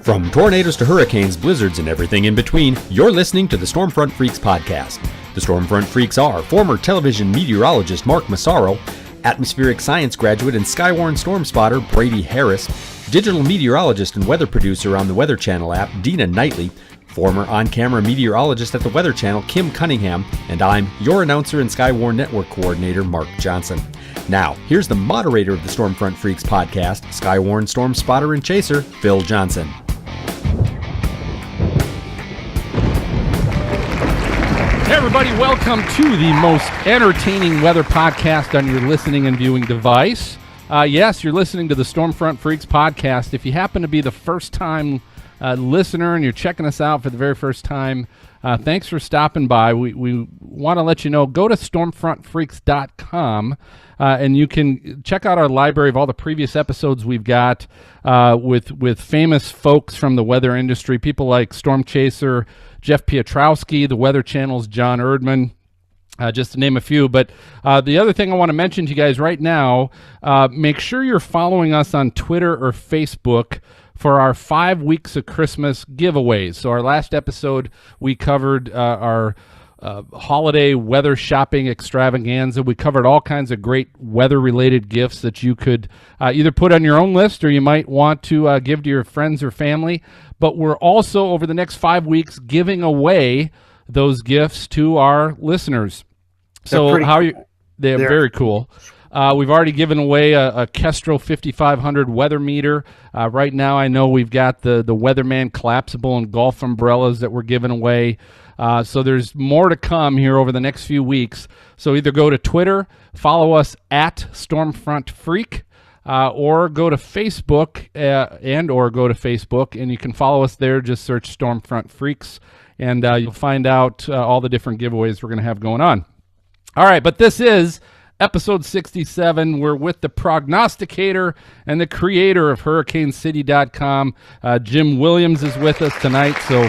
From tornadoes to hurricanes, blizzards, and everything in between, you're listening to the Stormfront Freaks podcast. The Stormfront Freaks are former television meteorologist Mark Massaro, atmospheric science graduate and Skywarn storm spotter Brady Harris, digital meteorologist and weather producer on the Weather Channel app Dina Knightley, former on-camera meteorologist at the Weather Channel Kim Cunningham, and I'm your announcer and Skywarn Network coordinator Mark Johnson. Now, here's the moderator of the Stormfront Freaks podcast, Skywarn storm spotter and chaser Phil Johnson. Hey everybody, welcome to the most entertaining weather podcast on your listening and viewing device. Yes, you're listening to the Stormfront Freaks podcast. If you happen to be the first time listener and you're checking us out for the very first time, thanks for stopping by. We want to let you know, go to stormfrontfreaks.com and you can check out our library of all the previous episodes we've got with famous folks from the weather industry, people like Storm Chaser Jeff Piotrowski, the Weather Channel's John Erdman, just to name a few. But the other thing I want to mention to you guys right now, make sure you're following us on Twitter or Facebook for our 5 weeks of Christmas giveaways. So our last episode, we covered our holiday weather shopping extravaganza. We covered all kinds of great weather-related gifts that you could either put on your own list or you might want to give to your friends or family. But we're also, over the next 5 weeks, giving away those gifts to our listeners. So they're very cool. We've already given away a Kestrel 5500 weather meter. Right now, I know we've got the Weatherman collapsible and golf umbrellas that we're giving away. So there's more to come here over the next few weeks. So either go to Twitter, follow us at Stormfront Freak, or go to Facebook and you can follow us there. Just search Stormfront Freaks, and you'll find out all the different giveaways we're going to have going on. All right, but this is episode 67. We're with the prognosticator and the creator of HurricaneCity.com. Jim Williams is with us tonight, so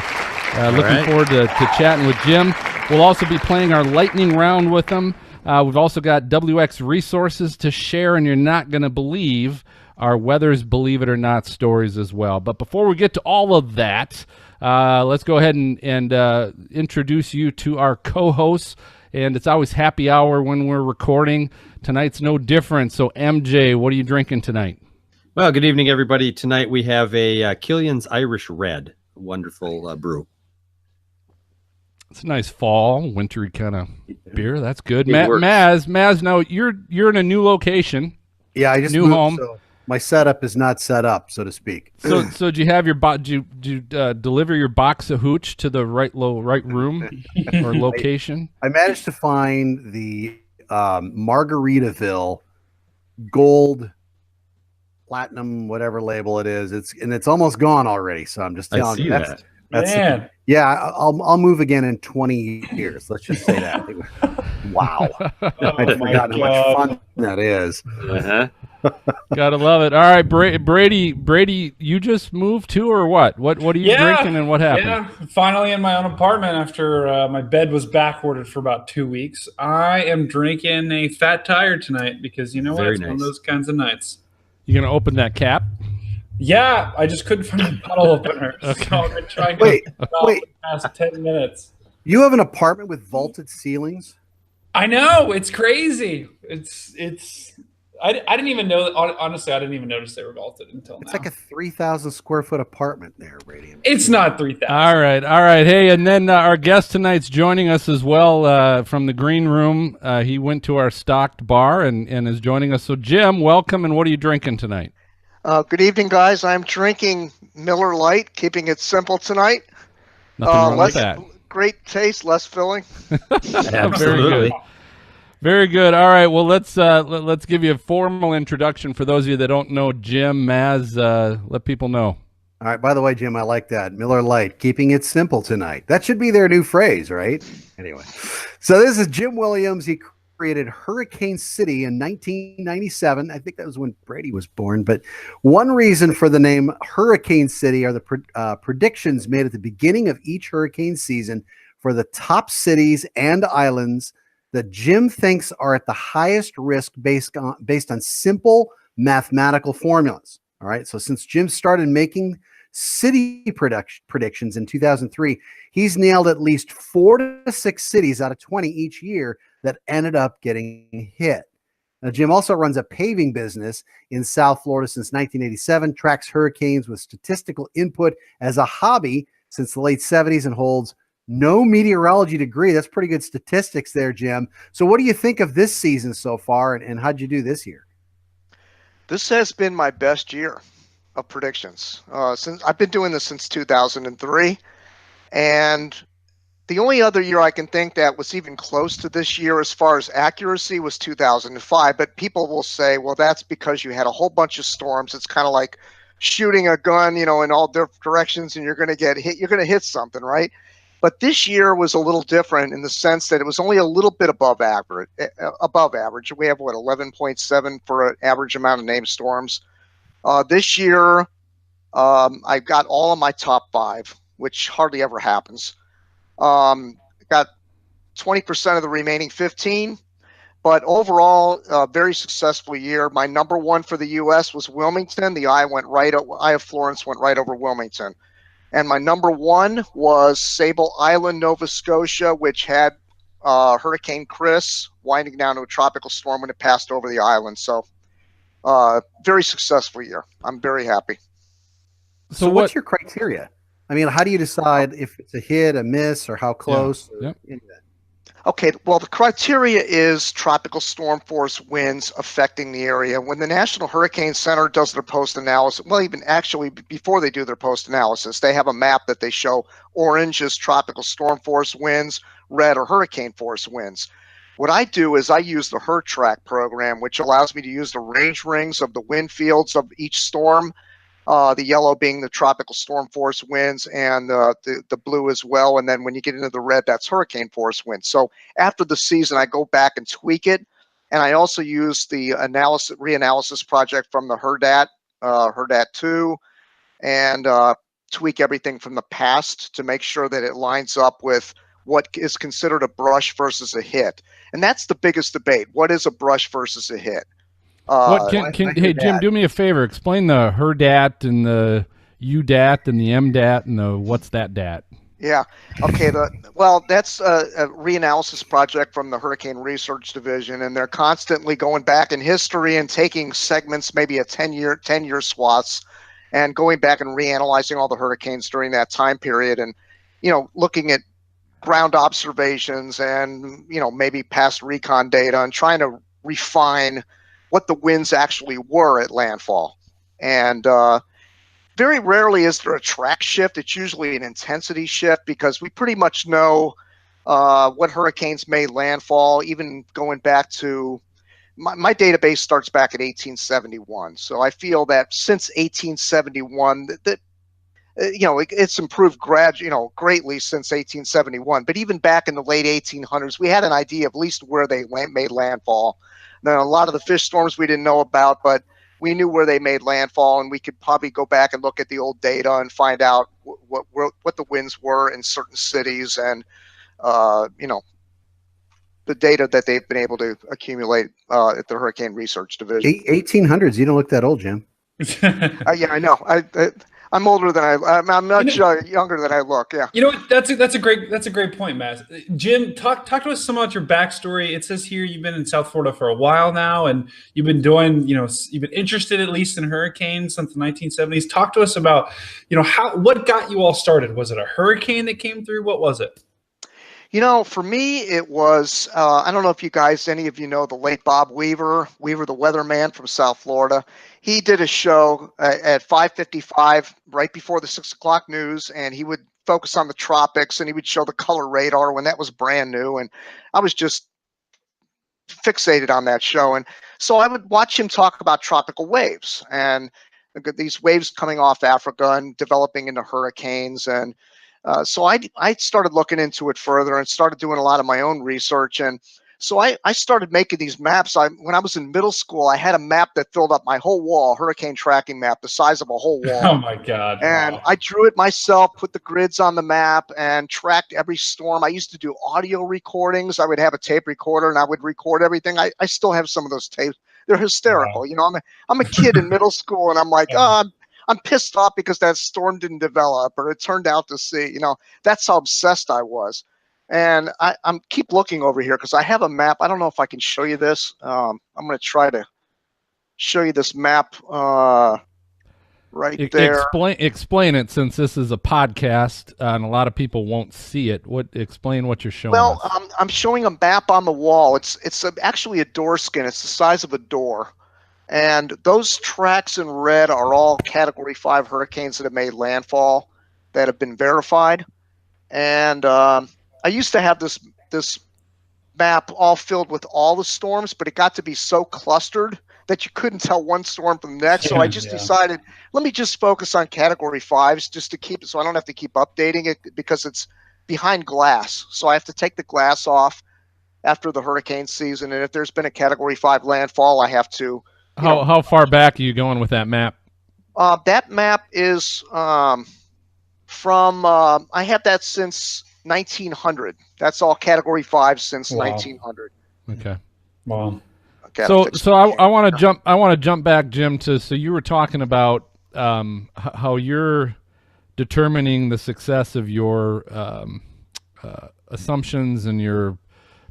looking forward to chatting with Jim. We'll also be playing our lightning round with him. We've also got WX resources to share, and you're not going to believe our weather's Believe It or Not stories as well. But before we get to all of that, let's go ahead and introduce you to our co-hosts. And it's always happy hour when we're recording. Tonight's no different. So, MJ, what are you drinking tonight? Well, good evening, everybody. Tonight we have a Killian's Irish Red, a wonderful brew. It's a nice fall, wintry kind of beer. That's good. Maz, now you're in a new location. Yeah, I just new moved, home. So my setup is not set up, so to speak. So did you have your deliver your box of hooch to the right room or location? I managed to find the Margaritaville Gold Platinum, whatever label it is. It's almost gone already. So I'm just telling you that. Man. Yeah, I'll move again in 20 years. Let's just say that. Wow. I'd forgotten how much fun that is. Uh-huh. Gotta love it. All right, Brady, you just moved too, or what? What are you drinking, and what happened? Yeah, finally in my own apartment after my bed was backordered for about 2 weeks. I am drinking a Fat Tire tonight because you know what? It's one of those kinds of nights. You gonna open that cap? Yeah, I just couldn't find a bottle opener. Okay. So I've been trying to wait. The past 10 minutes. You have an apartment with vaulted ceilings? I know, it's crazy. I didn't even know. Honestly, I didn't even notice they were vaulted until now. It's like a 3,000 square foot apartment there, Brady. It's not 3,000. All right. Hey, and then our guest tonight's joining us as well from the green room. He went to our stocked bar and is joining us. So, Jim, welcome. And what are you drinking tonight? Good evening, guys. I'm drinking Miller Lite, keeping it simple tonight. Nothing wrong with that. Great taste, less filling. Absolutely. Very good. All right. Well, let's give you a formal introduction for those of you that don't know Jim. Maz, let people know. All right. By the way, Jim, I like that. Miller Lite, keeping it simple tonight. That should be their new phrase, right? Anyway, so this is Jim Williams. He created Hurricane City in 1997. I think that was when Brady was born. But one reason for the name Hurricane City are the predictions made at the beginning of each hurricane season for the top cities and islands that Jim thinks are at the highest risk based on simple mathematical formulas. All right. So since Jim started making city predictions in 2003, he's nailed at least 4 to 6 cities out of 20 each year that ended up getting hit. Now, Jim also runs a paving business in South Florida since 1987, tracks hurricanes with statistical input as a hobby since the late 70s, and holds no meteorology degree. That's pretty good statistics there, Jim. So what do you think of this season so far, and how'd you do this year? This has been my best year of predictions. Since I've been doing this since 2003, and the only other year I can think that was even close to this year as far as accuracy was 2005. But people will say, well, that's because you had a whole bunch of storms. It's kind of like shooting a gun, in all different directions, and you're going to get hit. You're going to hit something, right? But this year was a little different in the sense that it was only a little bit above average. We have 11.7 for an average amount of named storms. This year, I got all of my top 5, which hardly ever happens. Got 20% of the remaining 15, but overall, a very successful year. My number 1 for the U.S. was Wilmington. The eye of Florence went right over Wilmington. And my number 1 was Sable Island, Nova Scotia, which had Hurricane Chris winding down to a tropical storm when it passed over the island. So very successful year. I'm very happy. So what's your criteria? I mean, how do you decide if it's a hit, a miss, or how close? Yeah. Okay, well, the criteria is tropical storm force winds affecting the area. When the National Hurricane Center does their post-analysis, well, even actually before they do their post-analysis, they have a map that they show. Orange is tropical storm force winds, red are hurricane force winds. What I do is I use the HurTrack program, which allows me to use the range rings of the wind fields of each storm. The yellow being the tropical storm force winds, and the blue as well. And then when you get into the red, that's hurricane force winds. So after the season, I go back and tweak it. And I also use the reanalysis project from the HurDat 2, and tweak everything from the past to make sure that it lines up with what is considered a brush versus a hit. And that's the biggest debate. What is a brush versus a hit? Hey, Jim, do me a favor. Explain the HurDat and the UDAT and the MDAT and the what's that DAT. Yeah. Okay. That's a reanalysis project from the Hurricane Research Division, and they're constantly going back in history and taking segments, maybe a 10-year swaths, and going back and reanalyzing all the hurricanes during that time period, and looking at ground observations and maybe past recon data and trying to refine what the winds actually were at landfall. And very rarely is there a track shift. It's usually an intensity shift, because we pretty much know what hurricanes made landfall, even going back to my database starts back at 1871. So I feel that since 1871 that it's improved greatly since 1871. But even back in the late 1800s, we had an idea of at least where they made landfall. Now, a lot of the fish storms we didn't know about, but we knew where they made landfall, and we could probably go back and look at the old data and find out what the winds were in certain cities, and the data that they've been able to accumulate at the Hurricane Research Division. 1800s. You don't look that old, Jim. Yeah, I know. I'm older than I'm much younger than I look. Yeah. You know what? That's a great point, Matt. Jim, talk to us some about your backstory. It says here you've been in South Florida for a while now, and you've been doing, you've been interested at least in hurricanes since the 1970s. Talk to us about, what got you all started. Was it a hurricane that came through? What was it? For me, it was, I don't know if any of you know the late Bob Weaver, the weatherman from South Florida. He did a show at 5:55 right before the 6 o'clock news, and he would focus on the tropics, and he would show the color radar when that was brand new. And I was just fixated on that show. And so I would watch him talk about tropical waves and these waves coming off Africa and developing into hurricanes. And so I started looking into it further and started doing a lot of my own research. And so I started making these maps. When I was in middle school, I had a map that filled up my whole wall, hurricane tracking map, the size of a whole wall. Oh my God. And wow. I drew it myself, put the grids on the map, and tracked every storm. I used to do audio recordings. I would have a tape recorder and I would record everything. I still have some of those tapes. They're hysterical. Wow. I'm a kid in middle school, and I'm like, I'm pissed off because that storm didn't develop or it turned out to sea. You know, that's how obsessed I was. And I'm keep looking over here because I have a map. I don't know if I can show you this. I'm going to try to show you this map right there. Explain it, since this is a podcast and a lot of people won't see it. Explain what you're showing Well, us. I'm showing a map on the wall. It's actually a door skin. It's the size of a door. And those tracks in red are all Category 5 hurricanes that have made landfall that have been verified. And I used to have this map all filled with all the storms, but it got to be so clustered that you couldn't tell one storm from the next. So I just decided, let me just focus on Category 5s just to keep it so I don't have to keep updating it because it's behind glass. So I have to take the glass off after the hurricane season. And if there's been a Category 5 landfall, I have to. How far back are you going with that map? That map is from I have that since 1900. That's all Category 5 since 1900. Okay. Wow. Okay, So I want to jump back, Jim. So you were talking about how you're determining the success of your assumptions and your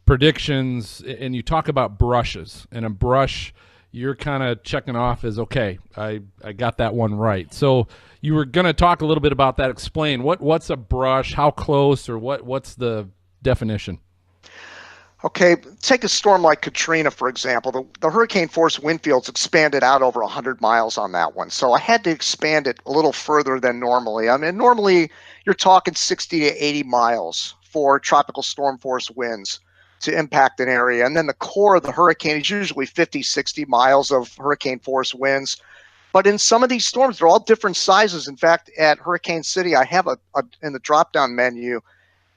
predictions, and you talk about brushes, and a brush you're kind of checking off as, okay, I got that one right. So you were going to talk a little bit about that. Explain what's a brush, how close, or what's the definition? Okay, take a storm like Katrina, for example. The hurricane force wind fields expanded out over 100 miles on that one. So I had to expand it a little further than normally. I mean, normally you're talking 60 to 80 miles for tropical storm force winds to impact an area. And then the core of the hurricane is usually 50, 60 miles of hurricane force winds. But in some of these storms, they're all different sizes. In fact, at Hurricane City, I have in the drop-down menu,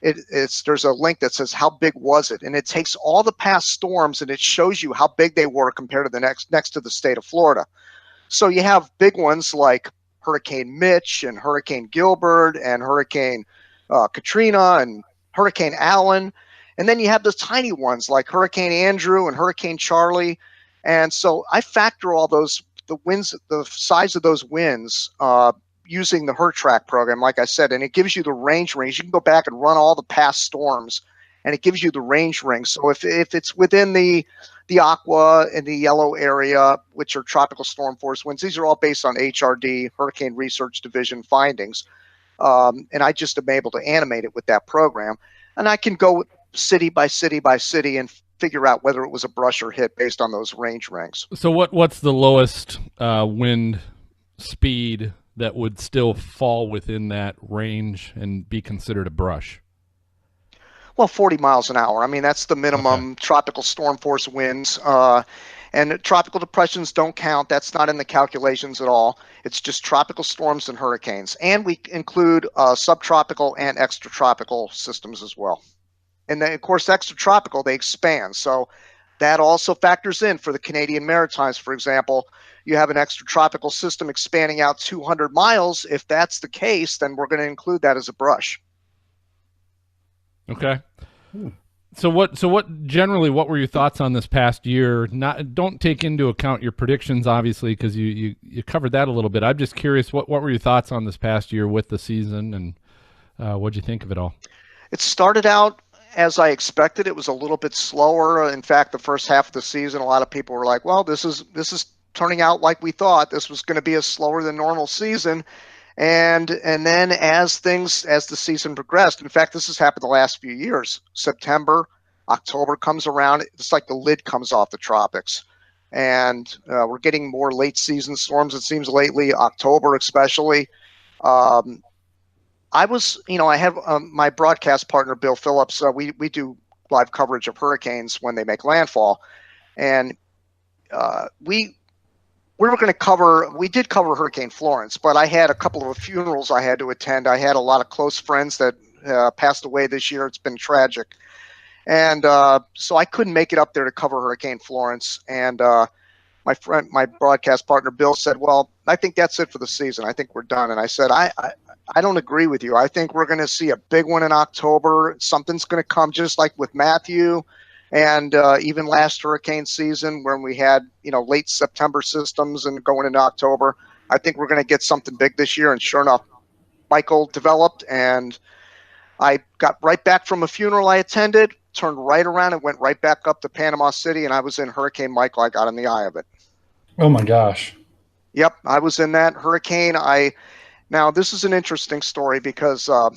there's a link that says how big was it, and it takes all the past storms and it shows you how big they were compared to the next to the state of Florida. So you have big ones like Hurricane Mitch and Hurricane Gilbert and Hurricane Katrina and Hurricane Allen, and then you have the tiny ones like Hurricane Andrew and Hurricane Charlie. And so I factor all those, the winds, the size of those winds, using the HurTrack program, like I said, and it gives you the range rings. You can go back and run all the past storms, and it gives you the range rings. So if it's within the aqua and the yellow area, which are tropical storm force winds, these are all based on HRD, Hurricane Research Division findings. And I just am able to animate it with that program. And I can go city by city by city and figure out whether it was a brush or hit based on those range rings. So what's the lowest wind speed that would still fall within that range and be considered a brush? Well, 40 miles an hour. I mean, that's the minimum. Okay. Tropical storm force winds. And tropical depressions don't count. That's not in the calculations at all. It's just tropical storms and hurricanes. And we include subtropical and extratropical systems as well. And then, of course, extratropical, they expand. So that also factors in for the Canadian Maritimes, for example. You have an extratropical system expanding out 200 miles. If that's the case, then we're going to include that as a brush. Okay. So what generally, what were your thoughts on this past year? Don't take into account your predictions, obviously, because you covered that a little bit. I'm just curious, what were your thoughts on this past year with the season, and what'd you think of it all? It started out as I expected. It was a little bit slower. In fact, the first half of the season, a lot of people were like, well, this is turning out like we thought. This was going to be a slower than normal season. And then as the season progressed, in fact, this has happened the last few years. September, October comes around. It's like the lid comes off the tropics. And we're getting more late season storms, it seems, lately, October especially. I have my broadcast partner, Bill Phillips. We do live coverage of hurricanes when they make landfall. And we did cover Hurricane Florence, but I had a couple of funerals I had to attend. I had a lot of close friends that passed away this year. It's been tragic. And so I couldn't make it up there to cover Hurricane Florence. And my broadcast partner, Bill, said, well, I think that's it for the season. I think we're done. And I said, I don't agree with you. I think we're going to see a big one in October. Something's going to come, just like with Matthew and even last hurricane season when we had, late September systems and going into October. I think we're going to get something big this year. And sure enough, Michael developed, and I got right back from a funeral I attended, turned right around and went right back up to Panama City, and I was in Hurricane Michael. I got in the eye of it. Oh my gosh. Yep, I was in that hurricane. Now this is an interesting story because a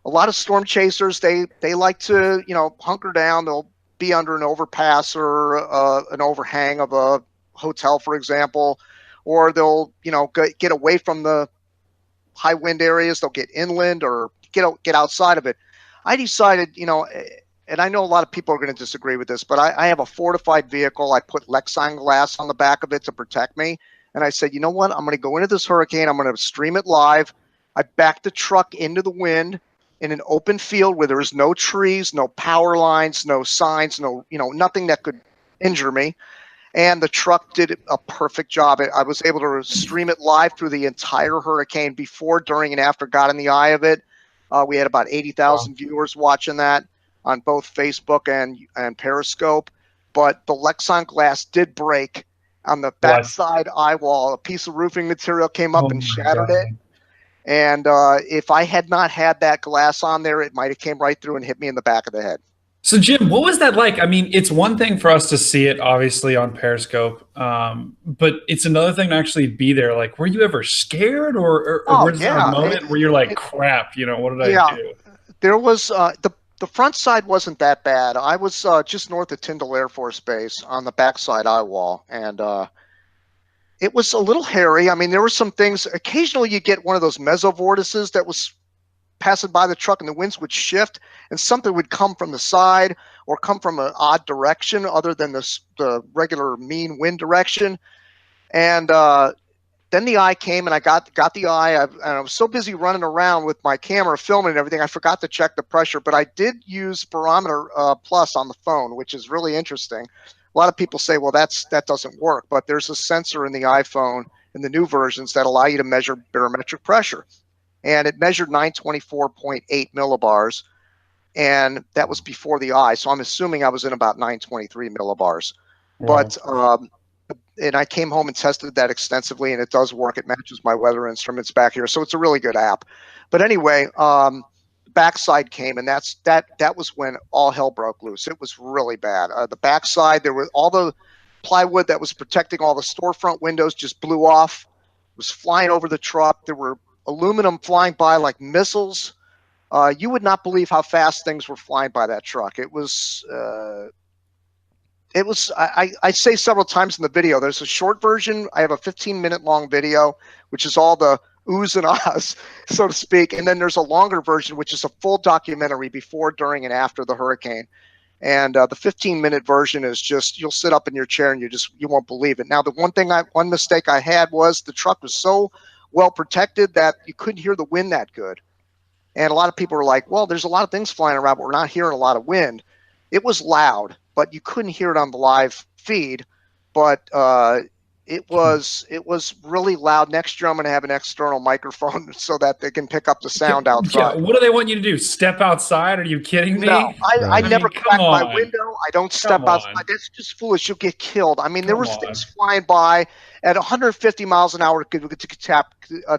lot of storm chasers, they like to, hunker down. They'll be under an overpass or an overhang of a hotel, for example, or they'll get away from the high wind areas. They'll get inland or get outside of it. I decided, and I know a lot of people are going to disagree with this, but I have a fortified vehicle. I put Lexan glass on the back of it to protect me. And I said, you know what? I'm going to go into this hurricane. I'm going to stream it live. I backed the truck into the wind in an open field where there was no trees, no power lines, no signs, nothing that could injure me. And the truck did a perfect job. I was able to stream it live through the entire hurricane before, during, and after got in the eye of it. We had about 80,000 viewers watching that on both Facebook and Periscope. But the Lexan glass did break on the backside eye wall. A piece of roofing material came up and shattered it. And if I had not had that glass on there, it might have came right through and hit me in the back of the head. So, Jim, what was that like? I mean, it's one thing for us to see it, obviously, on Periscope, but it's another thing to actually be there. Like, were you ever scared, or was there a moment where you're like, crap, what did I do? There was the front side wasn't that bad. I was just north of Tyndall Air Force Base on the backside eye wall, and it was a little hairy. I mean, there were some things. Occasionally, you get one of those mesovortices that was passing by the truck, and the winds would shift, and something would come from the side or come from an odd direction other than the regular mean wind direction. And then the eye came, and I got the eye. And I was so busy running around with my camera filming and everything, I forgot to check the pressure. But I did use barometer plus on the phone, which is really interesting. A lot of people say, well, that doesn't work. But there's a sensor in the iPhone in the new versions that allow you to measure barometric pressure. And it measured 924.8 millibars. And that was before the eye. So I'm assuming I was in about 923 millibars. Wow. But and I came home and tested that extensively, and it does work. It matches my weather instruments back here. So it's a really good app. But anyway, backside came, and that was when all hell broke loose. It was really bad. The backside, there was all the plywood that was protecting all the storefront windows just blew off. It was flying over the truck. There were aluminum flying by like missiles. You would not believe how fast things were flying by that truck. It was I say several times in the video, there's a short version. I have a 15-minute long video, which is all the oohs and ahs, so to speak. And then there's a longer version, which is a full documentary before, during, and after the hurricane. And the 15-minute version is just, you'll sit up in your chair and you won't believe it. Now, the one mistake I had was the truck was so well protected that you couldn't hear the wind that good. And a lot of people were like, well, there's a lot of things flying around, but we're not hearing a lot of wind. It was loud, but you couldn't hear it on the live feed. But it was really loud. Next year, I'm going to have an external microphone so that they can pick up the sound outside. Yeah, what do they want you to do? Step outside? Are you kidding me? No, I never crack my window. I don't step outside. That's just foolish. You'll get killed. I mean, there was things flying by at 150 miles an hour to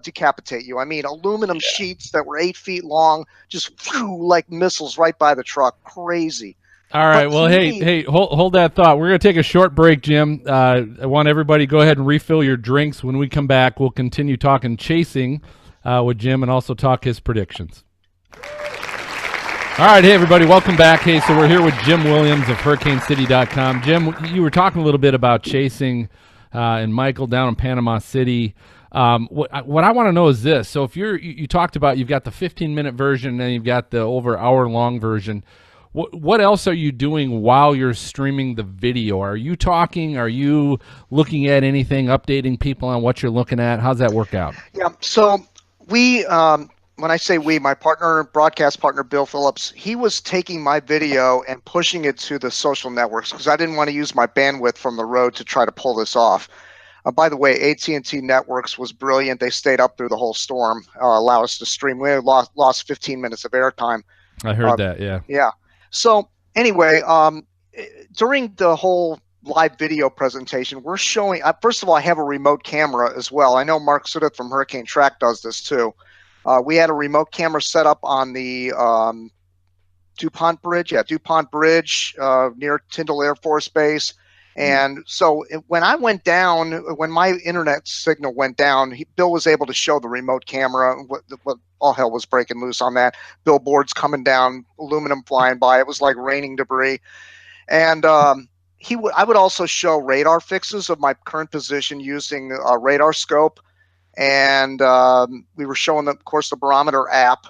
decapitate you. I mean, aluminum sheets that were 8 feet long, just flew like missiles right by the truck. Crazy. All right. Well, hey, hold that thought. We're going to take a short break, Jim. I want everybody to go ahead and refill your drinks. When we come back, we'll continue talking chasing with Jim and also talk his predictions. All right. Hey, everybody. Welcome back. Hey, so we're here with Jim Williams of HurricaneCity.com. Jim, you were talking a little bit about chasing and Michael down in Panama City. What I want to know is this. So if you talked about, you've got the 15-minute version and you've got the over hour-long version. What else are you doing while you're streaming the video? Are you talking? Are you looking at anything, updating people on what you're looking at? How's that work out? Yeah, so we, when I say we, my broadcast partner, Bill Phillips, he was taking my video and pushing it to the social networks because I didn't want to use my bandwidth from the road to try to pull this off. By the way, AT&T Networks was brilliant. They stayed up through the whole storm, allow us to stream. We lost 15 minutes of airtime. I heard that, yeah. Yeah. So anyway, during the whole live video presentation. We're showing, first of all, I have a remote camera as well. I know Mark Sudduth from Hurricane Track does this too. We had a remote camera set up on the DuPont Bridge, near Tyndall Air Force Base. And so when I went down, when my internet signal went down, Bill was able to show the remote camera. What all hell was breaking loose on that. Billboards coming down, aluminum flying by. It was like raining debris. And I would also show radar fixes of my current position using a radar scope. And we were showing, of course, the barometer app.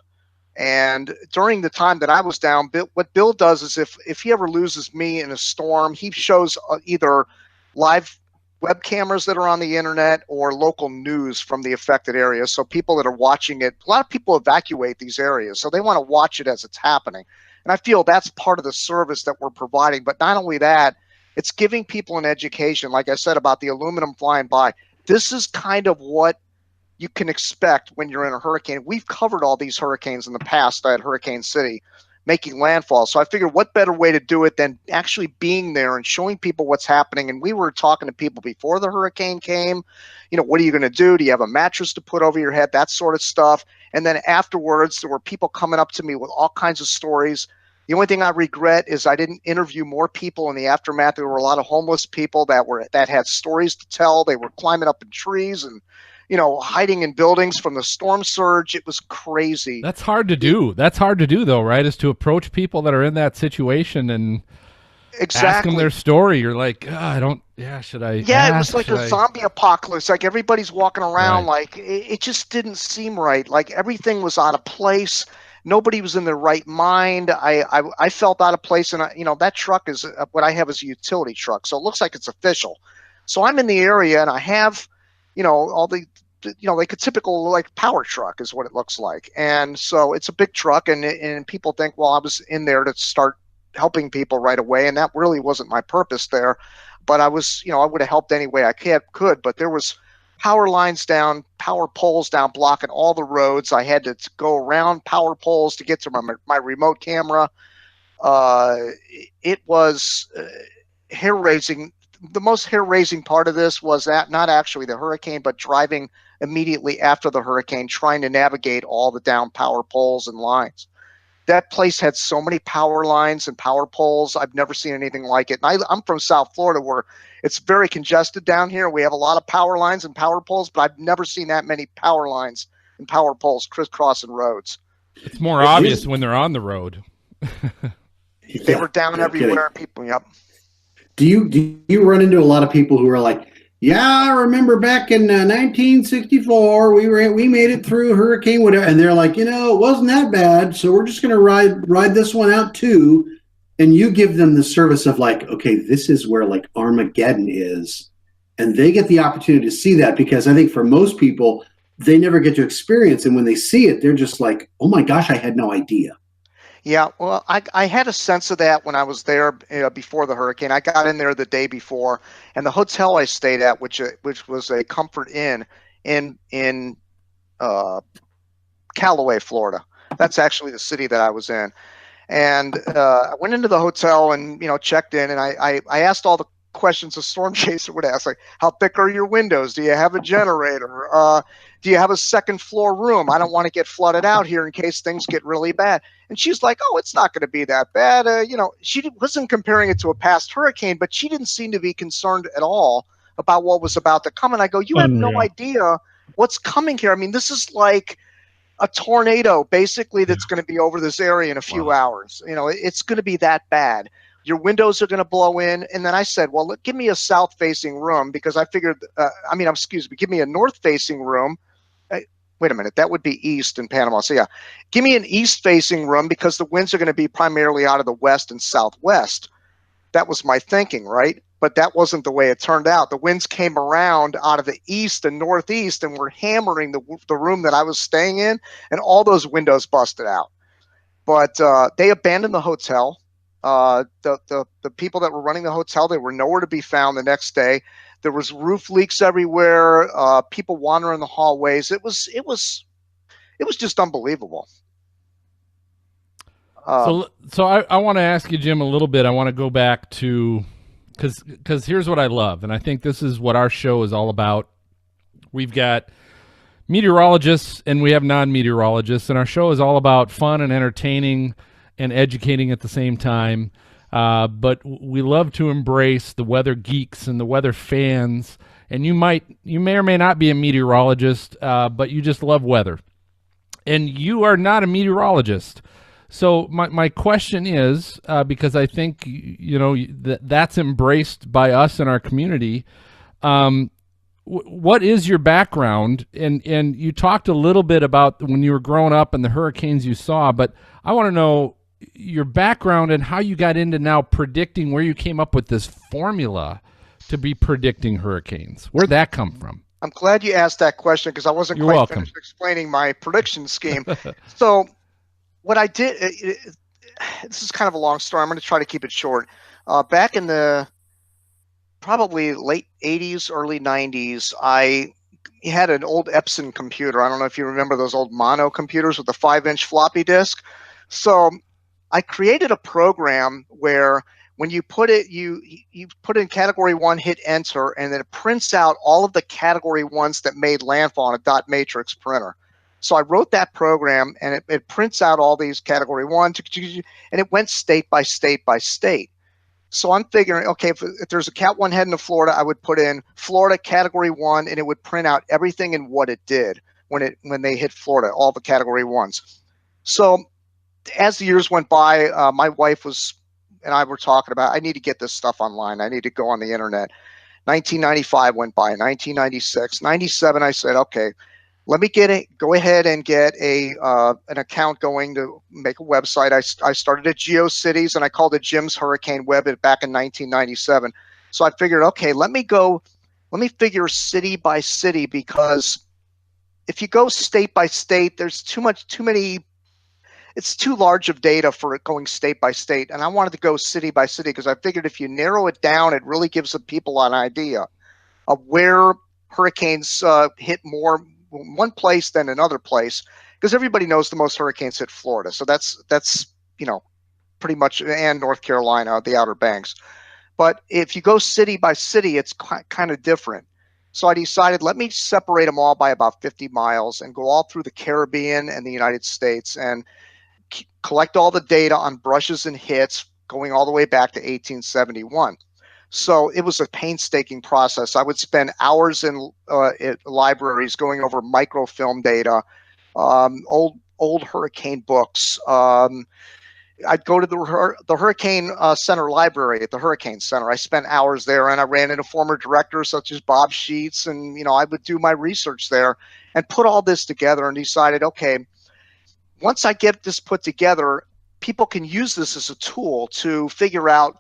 And during the time that I was down, what Bill does is if he ever loses me in a storm, he shows either live web cameras that are on the internet or local news from the affected areas. So people that are watching it, a lot of people evacuate these areas, so they want to watch it as it's happening. And I feel that's part of the service that we're providing. But not only that, it's giving people an education, like I said, about the aluminum flying by. This is kind of what you can expect when you're in a hurricane. We've covered all these hurricanes in the past at Hurricane City, making landfall. So I figured what better way to do it than actually being there and showing people what's happening. And we were talking to people before the hurricane came, what are you going to do? Do you have a mattress to put over your head? That sort of stuff. And then afterwards, there were people coming up to me with all kinds of stories. The only thing I regret is I didn't interview more people in the aftermath. There were a lot of homeless people that had stories to tell. They were climbing up in trees and hiding in buildings from the storm surge. It was crazy. That's hard to do. That's hard to do, though, right? Is to approach people that are in that situation and ask them their story. You're like, should I? Yeah, it was like a zombie apocalypse. Like everybody's walking around, like it just didn't seem right. Like everything was out of place. Nobody was in their right mind. I felt out of place, and that truck is what I have is a utility truck, so it looks like it's official. So I'm in the area, and I have all the like a typical like power truck is what it looks like. And so it's a big truck, and people think, well, I was in there to start helping people right away, and that really wasn't my purpose there. But I was, I would have helped any way I could, but there was power lines down, power poles down, blocking all the roads. I had to go around power poles to get to my remote camera. It was hair-raising. The most hair-raising part of this was that not actually the hurricane, but driving immediately after the hurricane, trying to navigate all the down power poles and lines. That place had so many power lines and power poles. I've never seen anything like it. And I'm from South Florida, where it's very congested down here. We have a lot of power lines and power poles, but I've never seen that many power lines and power poles crisscrossing roads. It's more obvious when they're on the road. They were down everywhere. People, yep. Do you run into a lot of people who are like, yeah, I remember back in 1964, we made it through hurricane whatever, and they're like, it wasn't that bad, so we're just going to ride this one out too, and you give them the service of like, okay, this is where like Armageddon is, and they get the opportunity to see that, because I think for most people, they never get to experience, and when they see it, they're just like, oh my gosh, I had no idea. Yeah, well, I had a sense of that when I was there before the hurricane. I got in there the day before, and the hotel I stayed at, which was a Comfort Inn in Callaway, Florida. That's actually the city that I was in. And I went into the hotel and checked in, and I asked all the questions a storm chaser would ask, like, how thick are your windows? Do you have a generator? Do you have a second floor room? I don't want to get flooded out here in case things get really bad. And she's like, oh, it's not going to be that bad. She wasn't comparing it to a past hurricane, but she didn't seem to be concerned at all about what was about to come. And I go, you have no idea what's coming here. I mean, this is like a tornado, basically, that's going to be over this area in a few hours. It's going to be that bad. Your windows are going to blow in. And then I said, well, give me a south-facing room, because I figured, give me a north-facing room. Wait a minute, that would be east in Panama. So yeah, give me an east-facing room, because the winds are going to be primarily out of the west and southwest. That was my thinking, right? But that wasn't the way it turned out. The winds came around out of the east and northeast and were hammering the room that I was staying in, and all those windows busted out. But they abandoned the hotel. The people that were running the hotel, they were nowhere to be found the next day. There was roof leaks everywhere. People wandering the hallways. It was just unbelievable. So I want to ask you, Jim, a little bit. I want to go back to because here's what I love, and I think this is what our show is all about. We've got meteorologists and we have non-meteorologists, and our show is all about fun and entertaining and educating at the same time. But we love to embrace the weather geeks and the weather fans. And you may or may not be a meteorologist, but you just love weather. And you are not a meteorologist. So my question is, because I think that's embraced by us in our community. What is your background? And you talked a little bit about when you were growing up and the hurricanes you saw, but I want to know your background and how you got into now predicting, where you came up with this formula to be predicting hurricanes. Where'd that come from? I'm glad you asked that question because I wasn't You're quite welcome. finished explaining my prediction scheme. So what I did, this is kind of a long story. I'm going to try to keep it short. Back in the probably late 80s, early 90s, I had an old Epson computer. I don't know if you remember those old mono computers with the 5-inch floppy disk. So I created a program where when you put it, you put in category 1, hit enter, and then it prints out all of the category 1s that made landfall on a dot matrix printer. So I wrote that program, and it prints out all these category 1s, and it went state by state by state. So I'm figuring, okay, if there's a Cat 1 heading to Florida, I would put in Florida category 1, and it would print out everything and what it did when they hit Florida, all the category 1s. So as the years went by, my wife and I were talking about, I need to get this stuff online. I need to go on the internet. 1995 went by, 1996, 97. I said, okay, let me go ahead and get an account going to make a website. I started at GeoCities and I called it Jim's Hurricane Web back in 1997. So I figured, okay, let me figure city by city, because if you go state by state, there's it's too large of data for it going state by state. And I wanted to go city by city because I figured if you narrow it down, it really gives the people an idea of where hurricanes hit more one place than another place, because everybody knows the most hurricanes hit Florida. So that's pretty much, and North Carolina, the Outer Banks. But if you go city by city, it's kind of different. So I decided, let me separate them all by about 50 miles and go all through the Caribbean and the United States and collect all the data on brushes and hits going all the way back to 1871. So it was a painstaking process. I would spend hours in libraries going over microfilm data, old hurricane books. I'd go to the Hurricane Center library at the Hurricane Center. I spent hours there, and I ran into former directors such as Bob Sheets, and I would do my research there and put all this together and decided, okay, once I get this put together, people can use this as a tool to figure out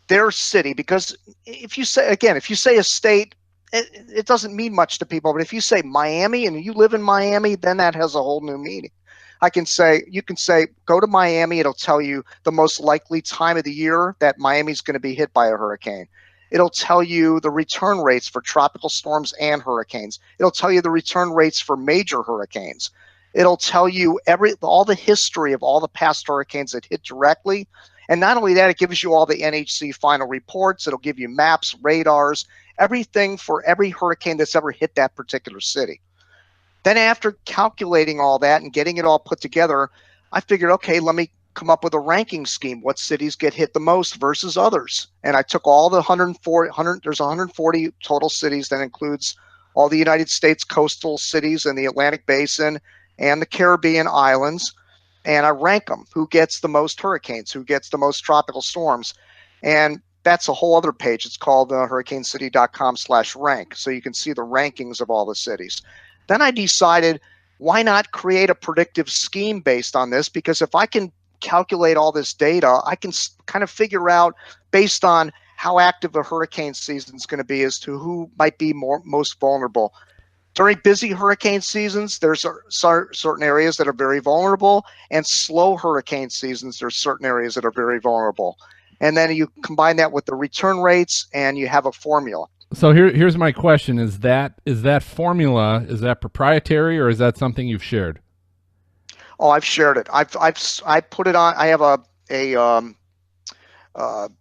their city. Because if you say a state, it doesn't mean much to people. But if you say Miami and you live in Miami, then that has a whole new meaning. You can say, go to Miami. It'll tell you the most likely time of the year that Miami's going to be hit by a hurricane. It'll tell you the return rates for tropical storms and hurricanes. It'll tell you the return rates for major hurricanes. It'll tell you all the history of all the past hurricanes that hit directly. And not only that, it gives you all the NHC final reports. It'll give you maps, radars, everything for every hurricane that's ever hit that particular city. Then after calculating all that and getting it all put together, I figured, okay, let me come up with a ranking scheme. What cities get hit the most versus others? And I took all the 140, there's 140 total cities. That includes all the United States coastal cities and the Atlantic Basin and the Caribbean islands. And I rank them. Who gets the most hurricanes? Who gets the most tropical storms? And that's a whole other page. It's called hurricanecity.com/rank. So you can see the rankings of all the cities. Then I decided, why not create a predictive scheme based on this? Because if I can calculate all this data, I can kind of figure out, based on how active a hurricane season is going to be, as to who might be most vulnerable. During busy hurricane seasons, there's certain areas that are very vulnerable, and slow hurricane seasons, there's certain areas that are very vulnerable. And then you combine that with the return rates, and you have a formula. So here's my question: Is that formula, is that proprietary, or is that something you've shared? Oh, I've shared it. I put it on. I have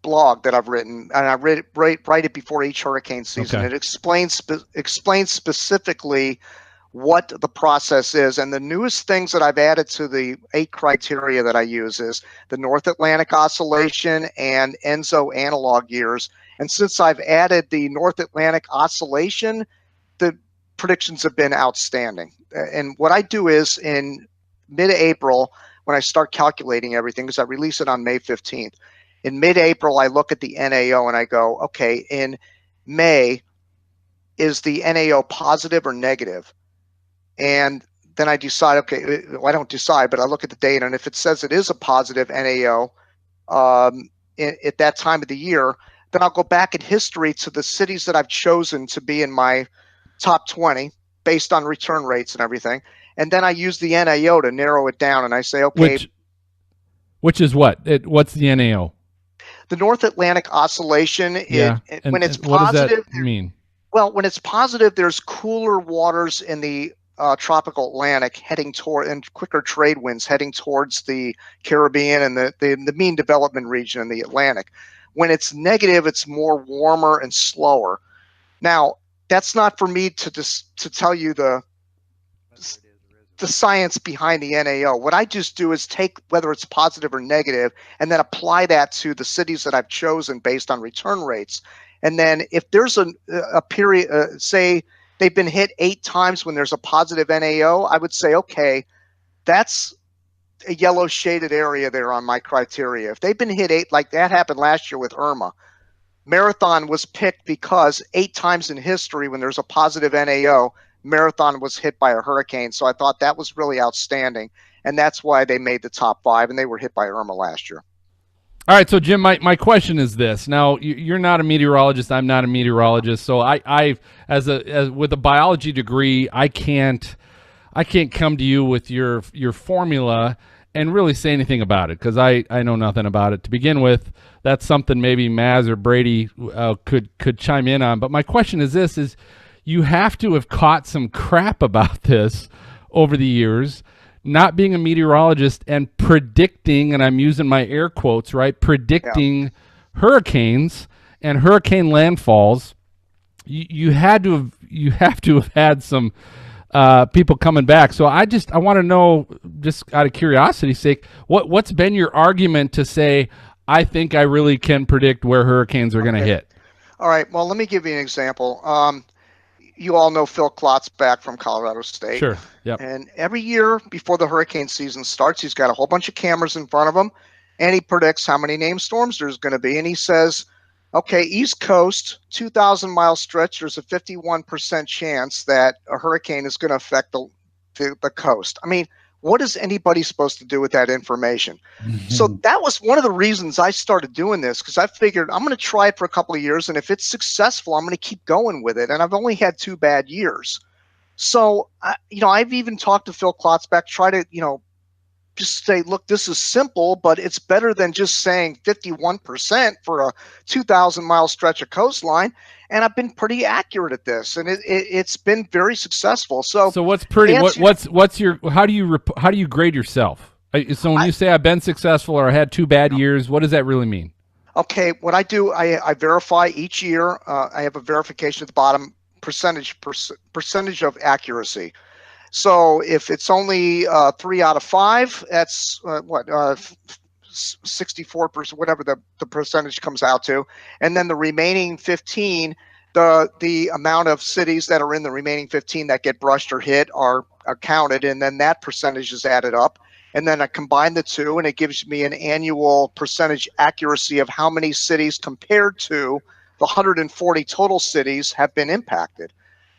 blog that I've written, and I write it before each hurricane season. Okay. It explains specifically what the process is. And the newest things that I've added to the 8 criteria that I use is the North Atlantic Oscillation and ENSO analog years. And since I've added the North Atlantic Oscillation, the predictions have been outstanding. And what I do is in mid-April, when I start calculating everything, because I release it on May 15th, in mid-April, I look at the NAO and I go, okay, in May, is the NAO positive or negative? And then I decide, okay, well, I don't decide, but I look at the data, and if it says it is a positive NAO at that time of the year, then I'll go back in history to the cities that I've chosen to be in my top 20 based on return rates and everything. And then I use the NAO to narrow it down, and I say, okay. Which is what? What's the NAO? The North Atlantic Oscillation, Yeah. when it's what positive, does that mean? well, when it's positive, there's cooler waters in the tropical Atlantic heading toward, and quicker trade winds heading towards the Caribbean and the mean development region in the Atlantic. When it's negative, it's more warmer and slower. Now, that's not for me to tell you the science behind the NAO. What I just do is take whether it's positive or negative and then apply that to the cities that I've chosen based on return rates. And then if there's a period, say they've been hit 8 times when there's a positive NAO, I would say, okay, that's a yellow shaded area there on my criteria. If they've been hit 8, like that happened last year with Irma, Marathon was picked because 8 times in history when there's a positive NAO, Marathon was hit by a hurricane. So I thought that was really outstanding. And that's why they made the top 5, and they were hit by Irma last year. All right, so Jim, my question is this. Now, you're not a meteorologist. I'm not a meteorologist. So I as with a biology degree, I can't come to you with your formula and really say anything about it because I know nothing about it to begin with. That's something maybe Maz or Brady could chime in on. But my question is this: is you have to have caught some crap about this over the years, not being a meteorologist and predicting, and I'm using my air quotes, right? Predicting hurricanes and hurricane landfalls. You have to have had some people coming back. So I want to know, just out of curiosity's sake, what's been your argument to say, I think I really can predict where hurricanes are going to hit? All right. Well, let me give you an example. You all know Phil Klotzbach from Colorado State. Sure. Yep. And every year before the hurricane season starts, he's got a whole bunch of cameras in front of him, and he predicts how many named storms there's going to be. And he says, okay, East Coast, 2,000-mile stretch, there's a 51% chance that a hurricane is going to affect the coast. I mean, what is anybody supposed to do with that information? So that was one of the reasons I started doing this, because I figured I'm going to try it for a couple of years, and if it's successful, I'm going to keep going with it. And I've only had 2 bad years. So, I've even talked to Phil Klotzbach, try to, just say, look, this is simple, but it's better than just saying 51% for a 2,000-mile stretch of coastline. And I've been pretty accurate at this, and it's been very successful. So what's pretty? What's your? How do you grade yourself? So when you say I've been successful or I had 2 bad years, what does that really mean? Okay, what I do, I verify each year. I have a verification at the bottom, percentage of accuracy. So if it's only 3 out of 5, that's 64%, whatever the percentage comes out to. And then the remaining 15, the amount of cities that are in the remaining 15 that get brushed or hit are counted, and then that percentage is added up. And then I combine the two, and it gives me an annual percentage accuracy of how many cities compared to the 140 total cities have been impacted.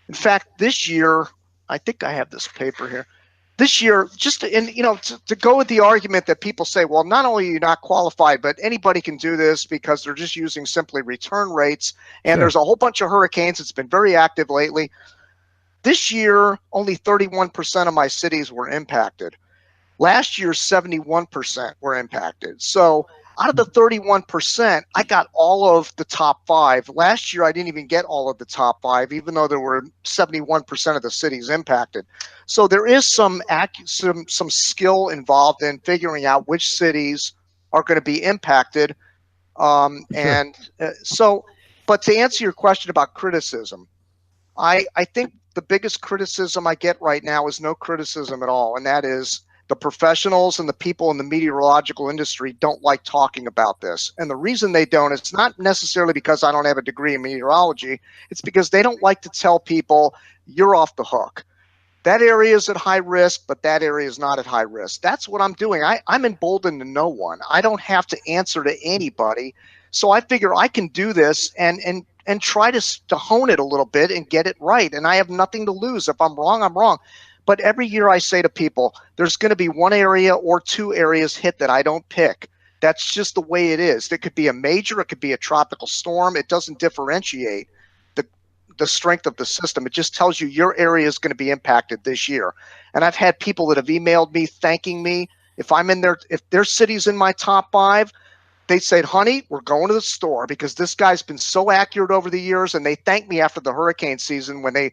In fact, this year, I think I have this paper here. This year, to go with the argument that people say, well, not only are you not qualified, but anybody can do this because they're just using simply return rates. And Sure. There's a whole bunch of hurricanes. It's been very active lately. This year, only 31% of my cities were impacted. Last year, 71% were impacted. So out of the 31%, I got all of the top 5. Last year, I didn't even get all of the top 5, even though there were 71% of the cities impacted. So there is some skill involved in figuring out which cities are going to be impacted But to answer your question about criticism, I think the biggest criticism I get right now is no criticism at all, and that is the professionals and the people in the meteorological industry don't like talking about this. And the reason they don't, it's not necessarily because I don't have a degree in meteorology. It's because they don't like to tell people you're off the hook. That area is at high risk, but that area is not at high risk. That's what I'm doing. I'm emboldened to no one. I don't have to answer to anybody. So I figure I can do this and try to hone it a little bit and get it right. And I have nothing to lose. If I'm wrong, I'm wrong. But every year I say to people, there's going to be one area or two areas hit that I don't pick. That's just the way it is. It could be a major, it could be a tropical storm. It doesn't differentiate the strength of the system. It just tells you your area is going to be impacted this year. And I've had people that have emailed me thanking me. If their city's in my top 5, they said, honey, we're going to the store because this guy's been so accurate over the years. And they thanked me after the hurricane season when they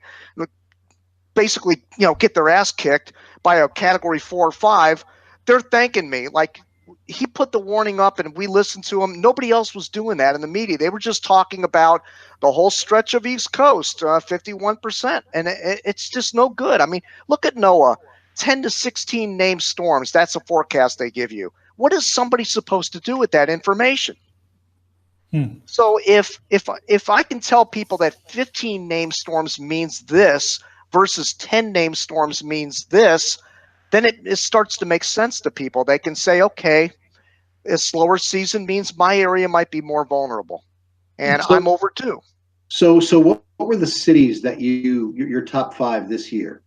basically, get their ass kicked by a category 4 or 5. They're thanking me. Like, he put the warning up and we listened to him. Nobody else was doing that in the media. They were just talking about the whole stretch of East Coast, 51%. And it's just no good. I mean, look at NOAA, 10 to 16 named storms. That's a forecast they give you. What is somebody supposed to do with that information? So if I can tell people that 15 named storms means this versus 10 named storms means this, then it starts to make sense to people. They can say, okay, a slower season means my area might be more vulnerable, and I'm overdue. So what were the cities that your top 5 this year?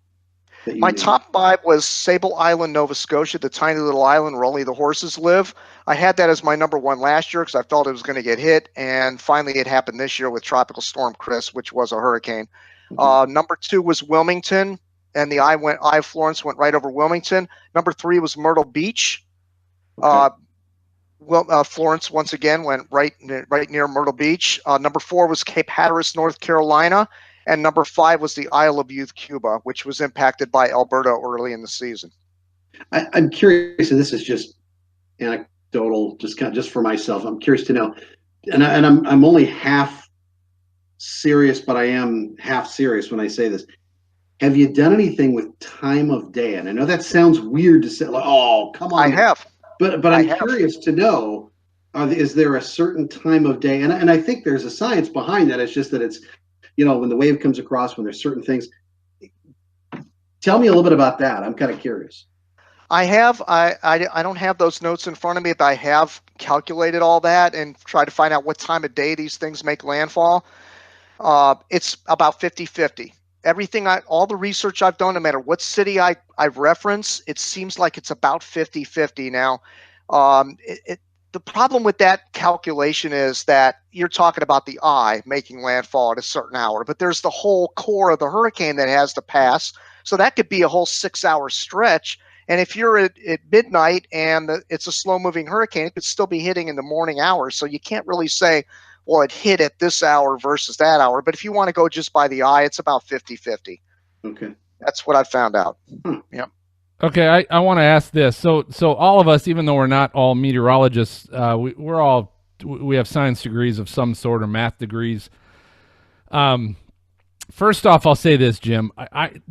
My top 5 was Sable Island, Nova Scotia, the tiny little island where only the horses live. I had that as my number 1 last year because I felt it was going to get hit, and finally it happened this year with Tropical Storm Chris, which was a hurricane. Number 2 was Wilmington, and the eye of Florence went right over Wilmington. Number 3 was Myrtle Beach. Okay. Florence once again went right near Myrtle Beach. Number 4 was Cape Hatteras, North Carolina, and number 5 was the Isle of Youth, Cuba, which was impacted by Alberta early in the season. I'm curious, and this is just anecdotal, just for myself. I'm curious to know, and I'm only half serious, but I am half serious when I say this. Have you done anything with time of day? And I know that sounds weird to say, like, oh, come on. I have. But I'm curious to know, is there a certain time of day? And I think there's a science behind that. It's just that it's, when the wave comes across, when there's certain things. Tell me a little bit about that. I'm kind of curious. I have. I don't have those notes in front of me, but I have calculated all that and tried to find out what time of day these things make landfall. It's about 50-50. All the research I've done, no matter what city I reference, it seems like it's about 50-50 now. The problem with that calculation is that you're talking about the eye making landfall at a certain hour, but there's the whole core of the hurricane that has to pass. So that could be a whole 6-hour stretch. And if you're at midnight and it's a slow-moving hurricane, it could still be hitting in the morning hours. So you can't really say, well, it hit at this hour versus that hour. But if you want to go just by the eye, it's about 50-50. Okay. That's what I found out. Yeah. Okay, I want to ask this. So all of us, even though we're not all meteorologists, we have science degrees of some sort or math degrees. First off, I'll say this, Jim. I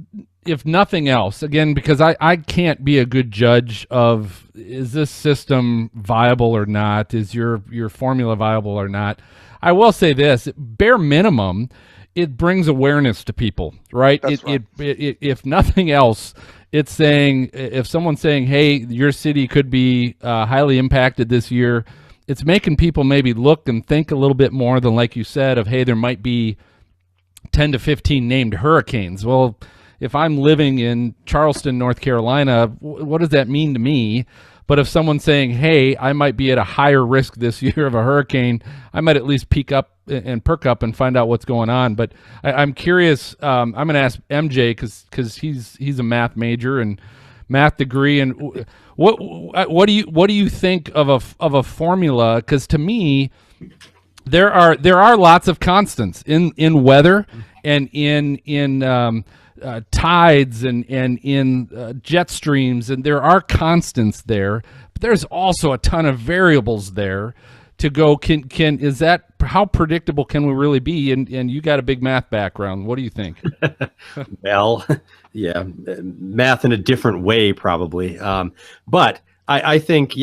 if nothing else, again, because I can't be a good judge of, is this system viable or not? Is your formula viable or not? I will say this, bare minimum, it brings awareness to people, right? That's right. If nothing else, it's saying, if someone's saying, hey, your city could be highly impacted this year, it's making people maybe look and think a little bit more than, like you said, of, hey, there might be 10 to 15 named hurricanes. Well, if I'm living in Charleston, North Carolina, what does that mean to me? But if someone's saying, hey, I might be at a higher risk this year of a hurricane, I might at least perk up and find out what's going on. But I'm curious. I'm going to ask MJ because he's a math major and math degree. And what do you think of a formula? Because to me, there are lots of constants in weather and in tides and in jet streams, and there are constants there, but there's also a ton of variables there to go. Is that how predictable can we really be? And you got a big math background. What do you think? Well, yeah, math in a different way, probably. But I think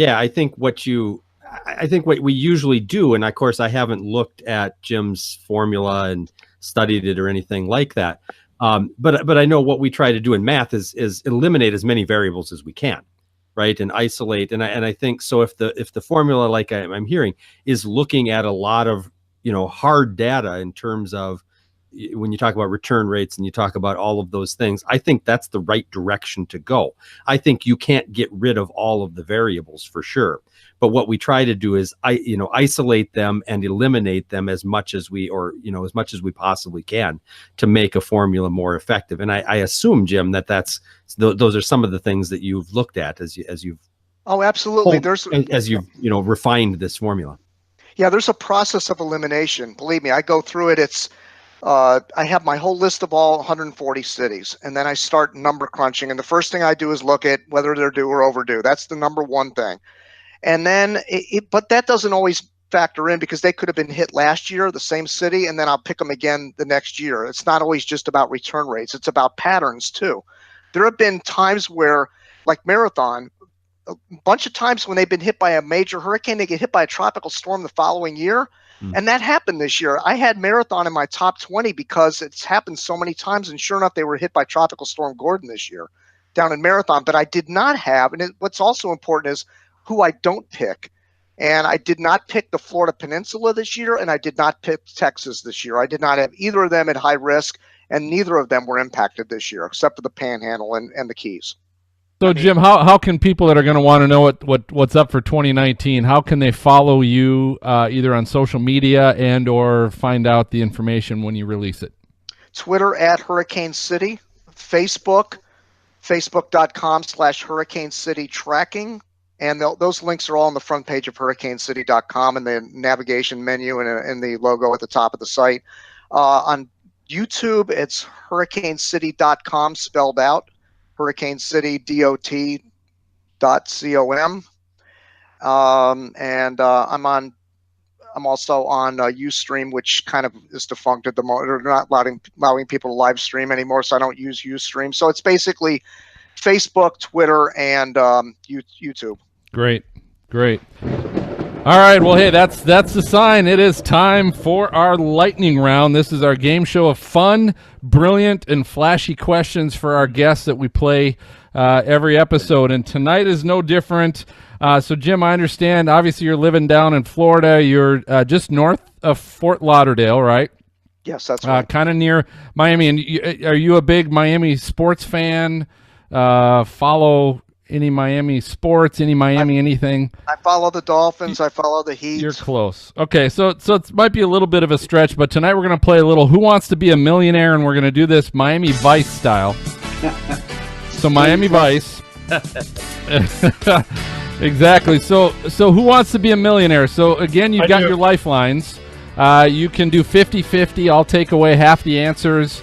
what we usually do, and of course, I haven't looked at Jim's formula and studied it or anything like that. But I know what we try to do in math is eliminate as many variables as we can, right, and isolate. And I think so. If the formula, like I'm hearing, is looking at a lot of hard data in terms of when you talk about return rates and you talk about all of those things, I think that's the right direction to go. I think you can't get rid of all of the variables for sure. But what we try to do is isolate them and eliminate them as much as we possibly can to make a formula more effective. And I assume, Jim, those are some of the things that you've looked at as you've Oh, absolutely. as you've refined this formula. Yeah, there's a process of elimination. Believe me, I go through it. I have my whole list of all 140 cities, and then I start number crunching. And the first thing I do is look at whether they're due or overdue. That's the number one thing. And then, but that doesn't always factor in because they could have been hit last year, the same city, and then I'll pick them again the next year. It's not always just about return rates. It's about patterns too. There have been times where, like Marathon, a bunch of times when they've been hit by a major hurricane, they get hit by a tropical storm the following year. And that happened this year. I had Marathon in my top 20 because it's happened so many times. And sure enough, they were hit by Tropical Storm Gordon this year down in Marathon. But I did not have, and what's also important is who I don't pick. And I did not pick the Florida Peninsula this year, and I did not pick Texas this year. I did not have either of them at high risk, and neither of them were impacted this year, except for the Panhandle and the Keys. So, Jim, how can people that are going to want to know what's up for 2019, how can they follow you either on social media and or find out the information when you release it? Twitter at Hurricane City, facebook.com/Hurricane City Tracking. And those links are all on the front page of hurricanecity.com in the navigation menu and the logo at the top of the site. On YouTube, it's hurricanecity.com spelled out. hurricanecitydot.com. And I'm also on Ustream, which kind of is defunct at the moment. They're not allowing people to live stream anymore, so I don't use Ustream. So it's basically Facebook, Twitter, and YouTube. Great. All right, well, hey, that's the sign. It is time for our lightning round. This is our game show of fun, brilliant, and flashy questions for our guests that we play every episode, and tonight is no different. So, Jim, I understand, obviously, you're living down in Florida. You're just north of Fort Lauderdale, right? Yes, that's right. Kind of near Miami. And are you a big Miami sports fan? Follow any Miami sports, anything? I follow the Dolphins. I follow the Heat. You're close. Okay, so it might be a little bit of a stretch, but tonight we're going to play a little Who Wants to Be a Millionaire, and we're going to do this Miami Vice style. So Miami Vice. Exactly. So Who Wants to Be a Millionaire? So again, you've got your lifelines. You can do 50-50. I'll take away half the answers.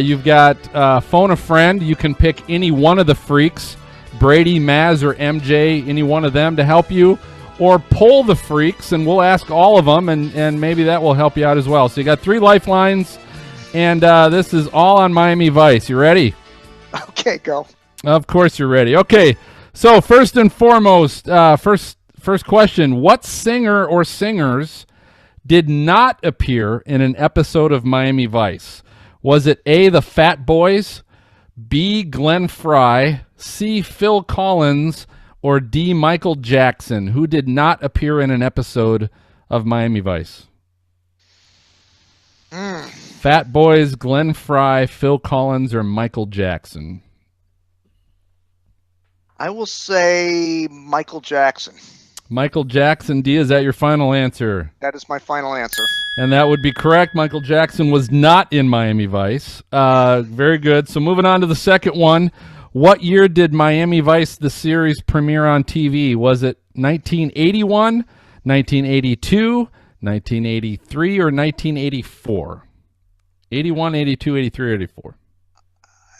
You've got phone a friend. You can pick any one of the freaks, Brady, Maz, or MJ, any one of them to help you, or poll the freaks, and we'll ask all of them, and maybe that will help you out as well. So you got 3 lifelines, and this is all on Miami Vice. You ready? Okay, go. Of course you're ready. Okay, so first and foremost, first question, what singer or singers did not appear in an episode of Miami Vice? Was it A, the Fat Boys, B, Glenn Frey, C, Phil Collins, or D, Michael Jackson? Who did not appear in an episode of Miami Vice? Fat Boys, Glenn Frey, Phil Collins, or Michael Jackson? I will say Michael Jackson. Michael Jackson, D, is that your final answer? That is my final answer. And that would be correct. Michael Jackson was not in Miami Vice. Very good. So moving on to the second one. What year did Miami Vice, the series, premiere on TV? Was it 1981, 1982, 1983, or 1984? 81, 82, 83, or 84?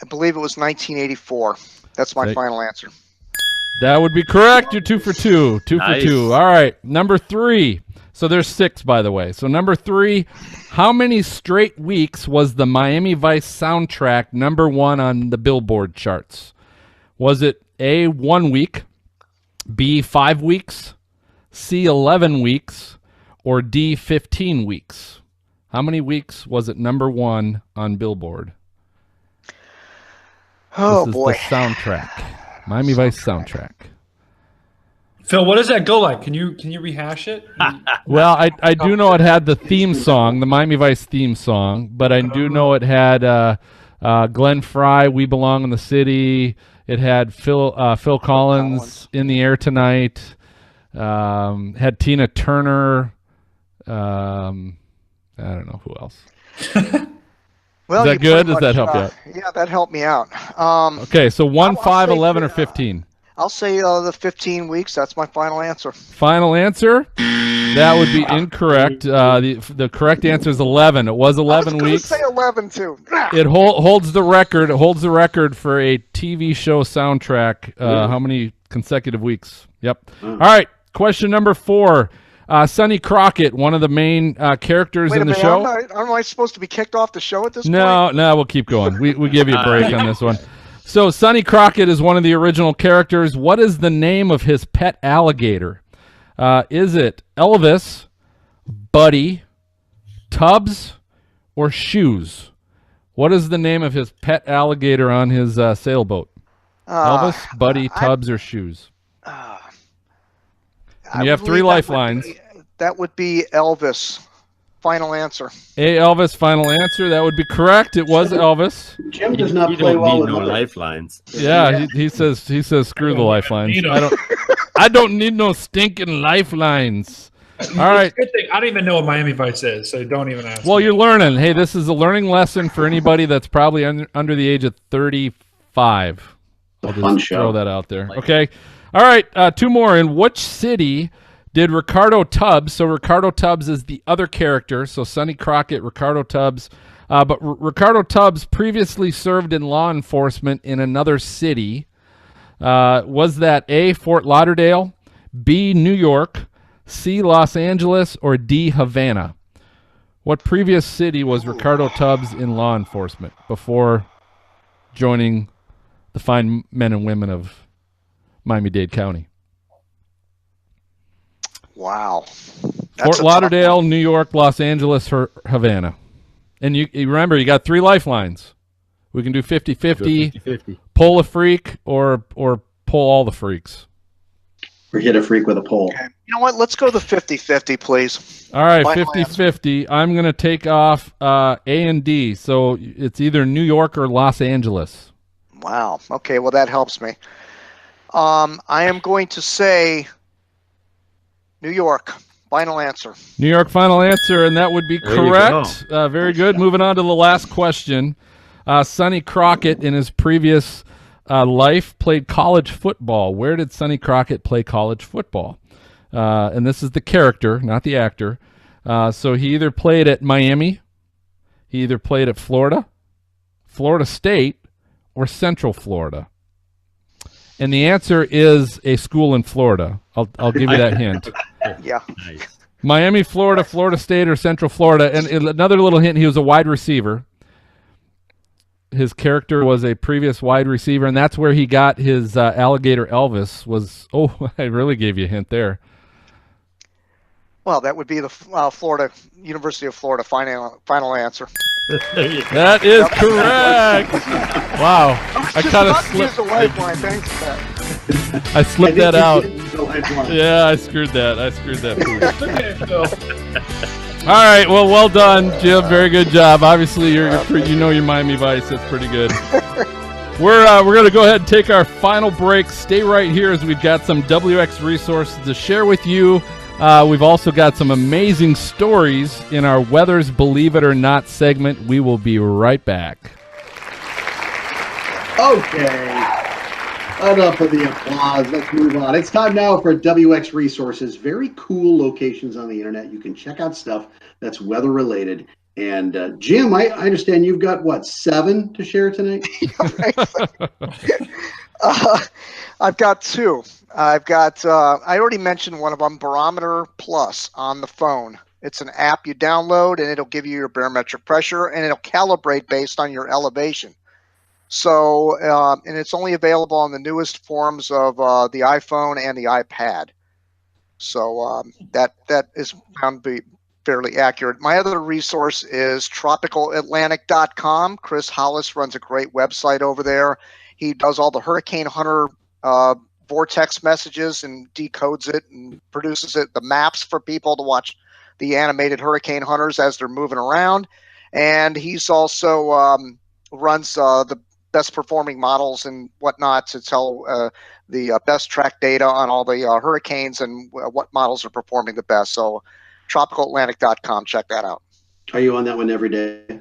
I believe it was 1984. That's my final answer. That would be correct. You're 2 for 2. 2 Nice. for 2. All right. Number 3. So there's 6, by the way. So number 3, how many straight weeks was the Miami Vice soundtrack number 1 on the Billboard charts? Was it A, 1 week, B, 5 weeks, C, 11 weeks, or D, 15 weeks? How many weeks was it number 1 on Billboard? Oh, this is boy. the soundtrack. Miami Vice soundtrack. Phil, what does that go like? Can you rehash it? Well, I do know it had the theme song, the Miami Vice theme song, but I do know it had Glenn Fry, "We Belong in the City." It had Phil Collins, "In the Air Tonight." Had Tina Turner. I don't know who else. Well, Is that you good? pretty Does that help much, you out? Yeah, that helped me out. Okay, so 1, I'll 5, say 11, or that, 15. I'll say the 15 weeks. That's my final answer. Final answer? That would be incorrect. The correct answer is 11. It was 11 weeks. I was going to say 11 too. It holds the record. It holds the record for a TV show soundtrack. How many consecutive weeks? Yep. All right. Question number 4. Sonny Crockett, one of the main characters Wait in a the minute, show. am I supposed to be kicked off the show at this point? No, we'll keep going. We give you a break on this one. So Sonny Crockett is one of the original characters. What is the name of his pet alligator? Is it Elvis, Buddy, Tubbs, or Shoes? What is the name of his pet alligator on his sailboat? Elvis, Buddy, Tubbs, or Shoes? And you have 3 lifelines. That would be Elvis. Final answer. A, Elvis, final answer. That would be correct. It was Elvis. Jim does not You play don't well need with no numbers. lifelines. Yeah, he says screw the lifelines. You know. I don't need no stinking lifelines. All right. Good thing. I don't even know what Miami Vice is, so don't even ask. Well, you're learning. Hey, this is a learning lesson for anybody that's probably under the age of 35. I'll Fun just show. throw that out there. Okay. All right. 2 more. In which city did Ricardo Tubbs? So Ricardo Tubbs is the other character. So Sonny Crockett, Ricardo Tubbs. But Ricardo Tubbs previously served in law enforcement in another city. Was that A, Fort Lauderdale, B, New York, C, Los Angeles, or D, Havana? What previous city was Ricardo Tubbs in law enforcement before joining the fine men and women of Miami-Dade County? Wow. Fort Lauderdale, New York, Los Angeles, or Havana. And you remember, you got 3 lifelines. We can do 50-50, 50-50. pull a freak, or pull all the freaks. Or hit a freak with a pole. Okay. You know what? Let's go the 50-50, please. All right, Final 50-50. I'm going to take off A and D. So it's either New York or Los Angeles. Wow. Okay, well, that helps me. I am going to say New York. Final answer. New York, final answer, and that would be There you correct. Very good. Moving on to the last question. Sonny Crockett, in his previous life, played college football. Where did Sonny Crockett play college football? And this is the character, not the actor. So he either played at Miami, he either played at Florida, Florida State, or Central Florida. And the answer is a school in Florida. I'll give you that hint. Yeah. Nice. Miami, Florida, Florida State, or Central Florida. And another little hint, he was a wide receiver. His character was a previous wide receiver, and that's where he got his alligator Elvis was. Oh, I really gave you a hint there. Well, that would be the Florida University of Florida final answer. That is correct. Wow. I kind of Use slipped. the lifeline. Thanks for that. I slipped that out. Yeah. Yeah, I screwed that. I screwed that. Pooch. Okay, Phil. All right. Well done, Jim. Very good job. Obviously, you know your Miami Vice. That's pretty good. We're going to go ahead and take our final break. Stay right here as we've got some WX resources to share with you. We've also got some amazing stories in our Weather's Believe It or Not segment. We will be right back. Okay. Enough of the applause. Let's move on. It's time now for WX Resources. Very cool locations on the internet. You can check out stuff that's weather related And Jim, I understand you've got what, 7 to share tonight? I've got 2. I've got, I already mentioned one of them, Barometer Plus on the phone. It's an app you download, and it'll give you your barometric pressure, and it'll calibrate based on your elevation. So, and it's only available on the newest forms of the iPhone and the iPad. So that is found to be fairly accurate. My other resource is tropicalatlantic.com. Chris Hollis runs a great website over there. He does all the Hurricane Hunter vortex messages and decodes it and produces it, the maps for people to watch the animated hurricane hunters as they're moving around. And he's also runs the best performing models and whatnot to tell the best track data on all the hurricanes and what models are performing the best. So tropicalatlantic.com, check that out. Are you on that one every day?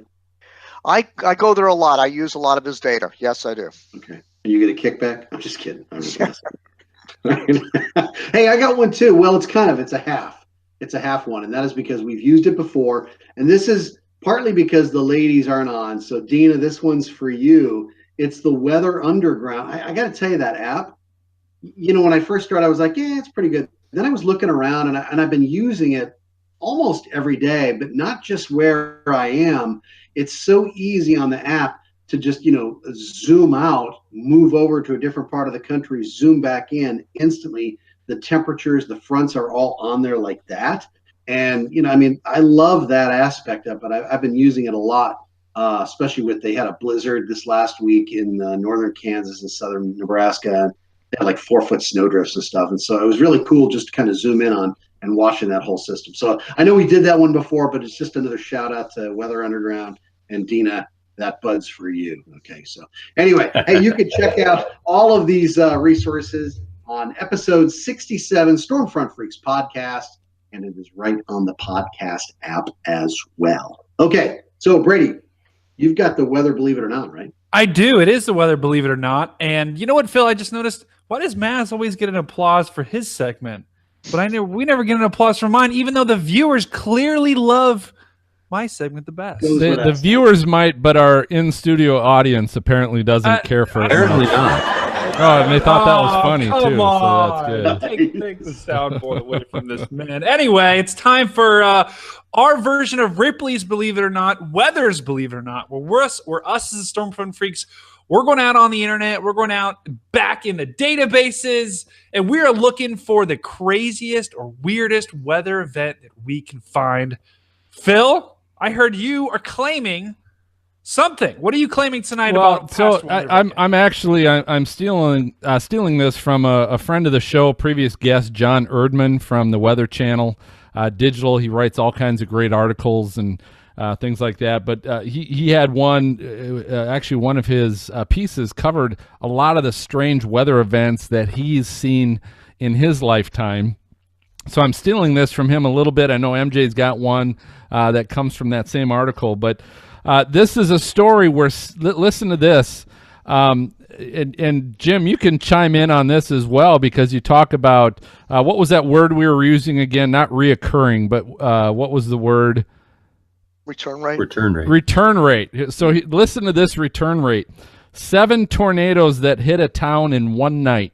I go there a lot. I use a lot of his data. Yes, I do. Okay. And you get a kickback? I'm just kidding. Hey, I got one too. Well, it's a half. It's a half one, and that is because we've used it before. And this is partly because the ladies aren't on. So, Dina, this one's for you. It's the Weather Underground. I got to tell you, that app, when I first started, I was like, yeah, it's pretty good. Then I was looking around, and I've been using it almost every day, but not just where I am. It's so easy on the app to just, zoom out, move over to a different part of the country, zoom back in instantly. The temperatures, the fronts are all on there like that. And, I love that aspect of it. I've been using it a lot, especially they had a blizzard this last week in northern Kansas and southern Nebraska. They had like 4-foot snowdrifts and stuff. And so it was really cool just to kind of zoom in on and watching that whole system. So I know we did that one before, but it's just another shout out to Weather Underground and Dina. That bud's for you. Okay. So anyway, hey, you can check out all of these resources on episode 67, Stormfront Freaks podcast, and it is right on the podcast app as well. Okay, so Brady, you've got the weather, believe it or not, right? I do. It is the weather, believe it or not. And you know what, Phil? I just noticed, why does Maz always get an applause for his segment? But we never get an applause for mine, even though the viewers clearly love my segment the best. The viewers might, but our in-studio audience apparently doesn't care for it. Apparently not. Oh, and they thought that was funny too. On. So that's good. Take the soundboard away from this man. Anyway, it's time for our version of Ripley's Believe It or Not, Weather's Believe It or Not. We're us as the Stormfront Freaks. We're going out on the internet. We're going out back in the databases, and we are looking for the craziest or weirdest weather event that we can find. Phil, I heard you are claiming something. What are you claiming tonight about? So I'm stealing this from a friend of the show, previous guest John Erdman from the Weather Channel Digital. He writes all kinds of great articles and things like that. But he had one, actually one of his pieces covered a lot of the strange weather events that he's seen in his lifetime. So I'm stealing this from him a little bit. I know MJ's got one that comes from that same article, but this is a story where, listen to this, and Jim, you can chime in on this as well, because you talk about, what was that word we were using again? Not reoccurring, but what was the word? Return rate. Return rate. So listen to this return rate. 7 tornadoes that hit a town in one night.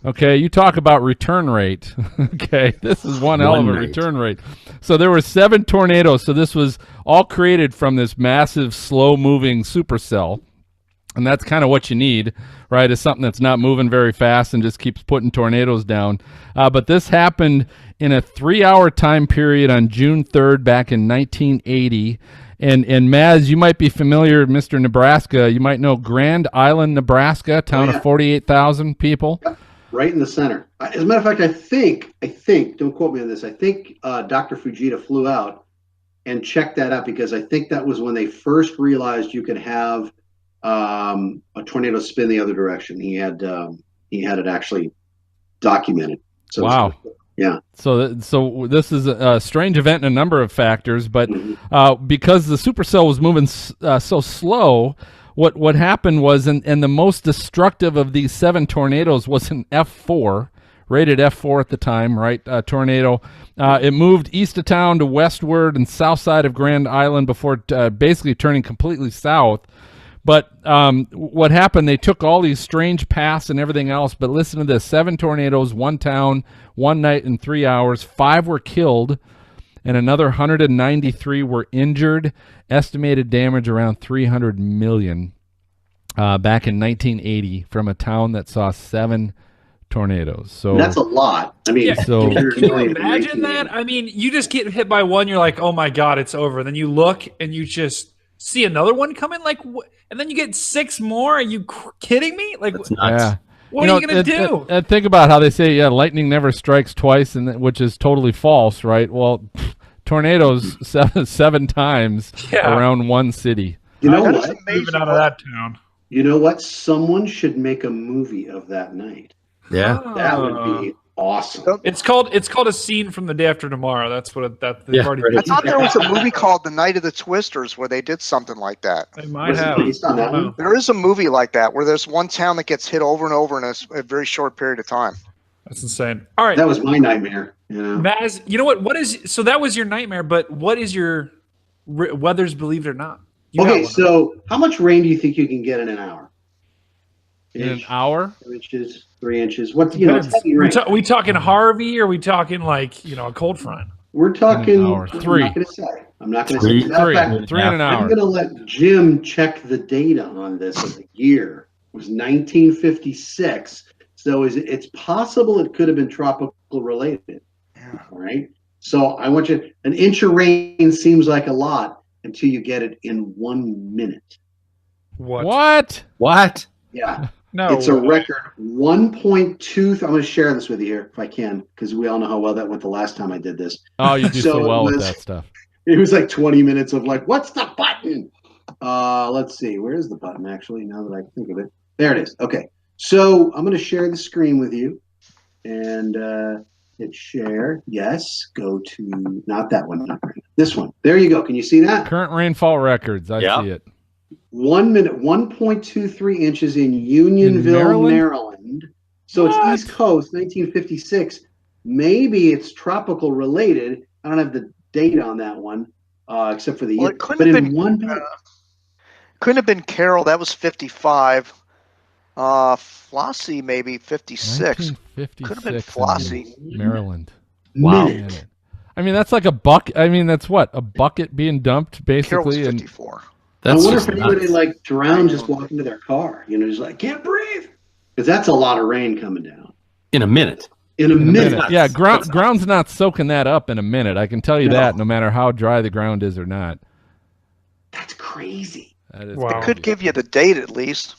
Okay, you talk about return rate. Okay, this is one hell of a return rate. So there were 7 tornadoes. So this was all created from this massive, slow-moving supercell. And that's kind of what you need, right, is something that's not moving very fast and just keeps putting tornadoes down. But this happened in a 3-hour time period on June 3rd back in 1980. And Maz, you might be familiar, Mr. Nebraska. You might know Grand Island, Nebraska, town of 48,000 people. Yep. Right in the center. As a matter of fact, I think, don't quote me on this, I think Dr. Fujita flew out and checked that out, because I think that was when they first realized you could have a tornado spin the other direction. He had it actually documented. So wow. Yeah. So this is a strange event in a number of factors, but because the supercell was moving so slow, what happened was, and the most destructive of these 7 tornadoes was an F4, rated F4 at the time, right? Tornado. It moved east of town to westward and south side of Grand Island before basically turning completely south. But what happened, they took all these strange paths and everything else, but listen to this: 7 tornadoes, 1 town, 1 night and 3 hours, 5 were killed, and another 193 were injured. Estimated damage around 300 million back in 1980 from a town that saw 7 tornadoes. So that's a lot. I mean, Yeah. So- Can you imagine that? I mean, you just get hit by one, you're like, oh my God, it's over. Then you look and you just see another one coming, like, and then you get 6 more. Are you kidding me? Like, That's nuts. yeah. what are you going to do? Think about how they say, lightning never strikes twice, which is totally false, right? Well, tornadoes 7 times Yeah. around one city. You know That is what? amazing. Moving out of that town. You know what? Someone should make a movie of that night. Yeah. That would be awesome. It's called a scene from The Day After Tomorrow. That's what they've Yeah, already right. I thought there was a movie called The Night of the Twisters where they did something like that. They might Was it have. based on that I don't know. one? There is a movie like that where there's one town that gets hit over and over in a very short period of time. That's insane. All right, That was my nightmare. You know, Maz, you know what? So that was your nightmare, but what is your weather's believe it or not? You okay, got one. so how much rain do you think you can get in an hour? In an Inch, hour? 2 inches, 3 inches. What it's heavy rain. we talking Harvey, or we talking like a cold front? We're talking. In an hour. 3. I'm not going to say. I'm not going to Three. say. Matter of fact, 3 in an I'm hour. going to let Jim check the data on this. Of the year it was 1956. So it's possible it could have been tropical related. All right. So I want you. An inch of rain seems like a lot until you get it in 1 minute. What? What? Yeah. No, It's a record 1.2. I'm going to share this with you here if I can, because we all know how well that went the last time I did this. Oh, you do So so it well with was- that stuff. It was like 20 minutes of like, what's the button? Let's see. Where's the button actually? Now that I think of it. There it is. Okay. So I'm going to share the screen with you and hit share. Yes. Go to not that one. Not right. This one. There you go. Can you see that? Current rainfall records. I Yeah. see it. 1 minute, 1.23 inches in Unionville, Maryland? Maryland. So What? it's East Coast, 1956. Maybe it's tropical related. I don't have the date on that one, except for the Well, year. it couldn't But have in been, 1 minute, Couldn't have been Carroll. That was 55. Flossie maybe 56. 1956 Could have been in Flossie. Maryland. Wow. minute. I mean, that's like a bucket. I mean, that's what? A bucket being dumped, Carroll was basically. And 54. That's I wonder just if anybody nuts. like drowned just walking to their car. You know, just like can't breathe because that's a lot of rain coming down in a minute. in a in a minute. minute. Yeah, That's- ground's not soaking that up in a minute. I can tell you No. that, no matter how dry the ground is or not. That's crazy. That is Wow. crazy. Could give you the date at least.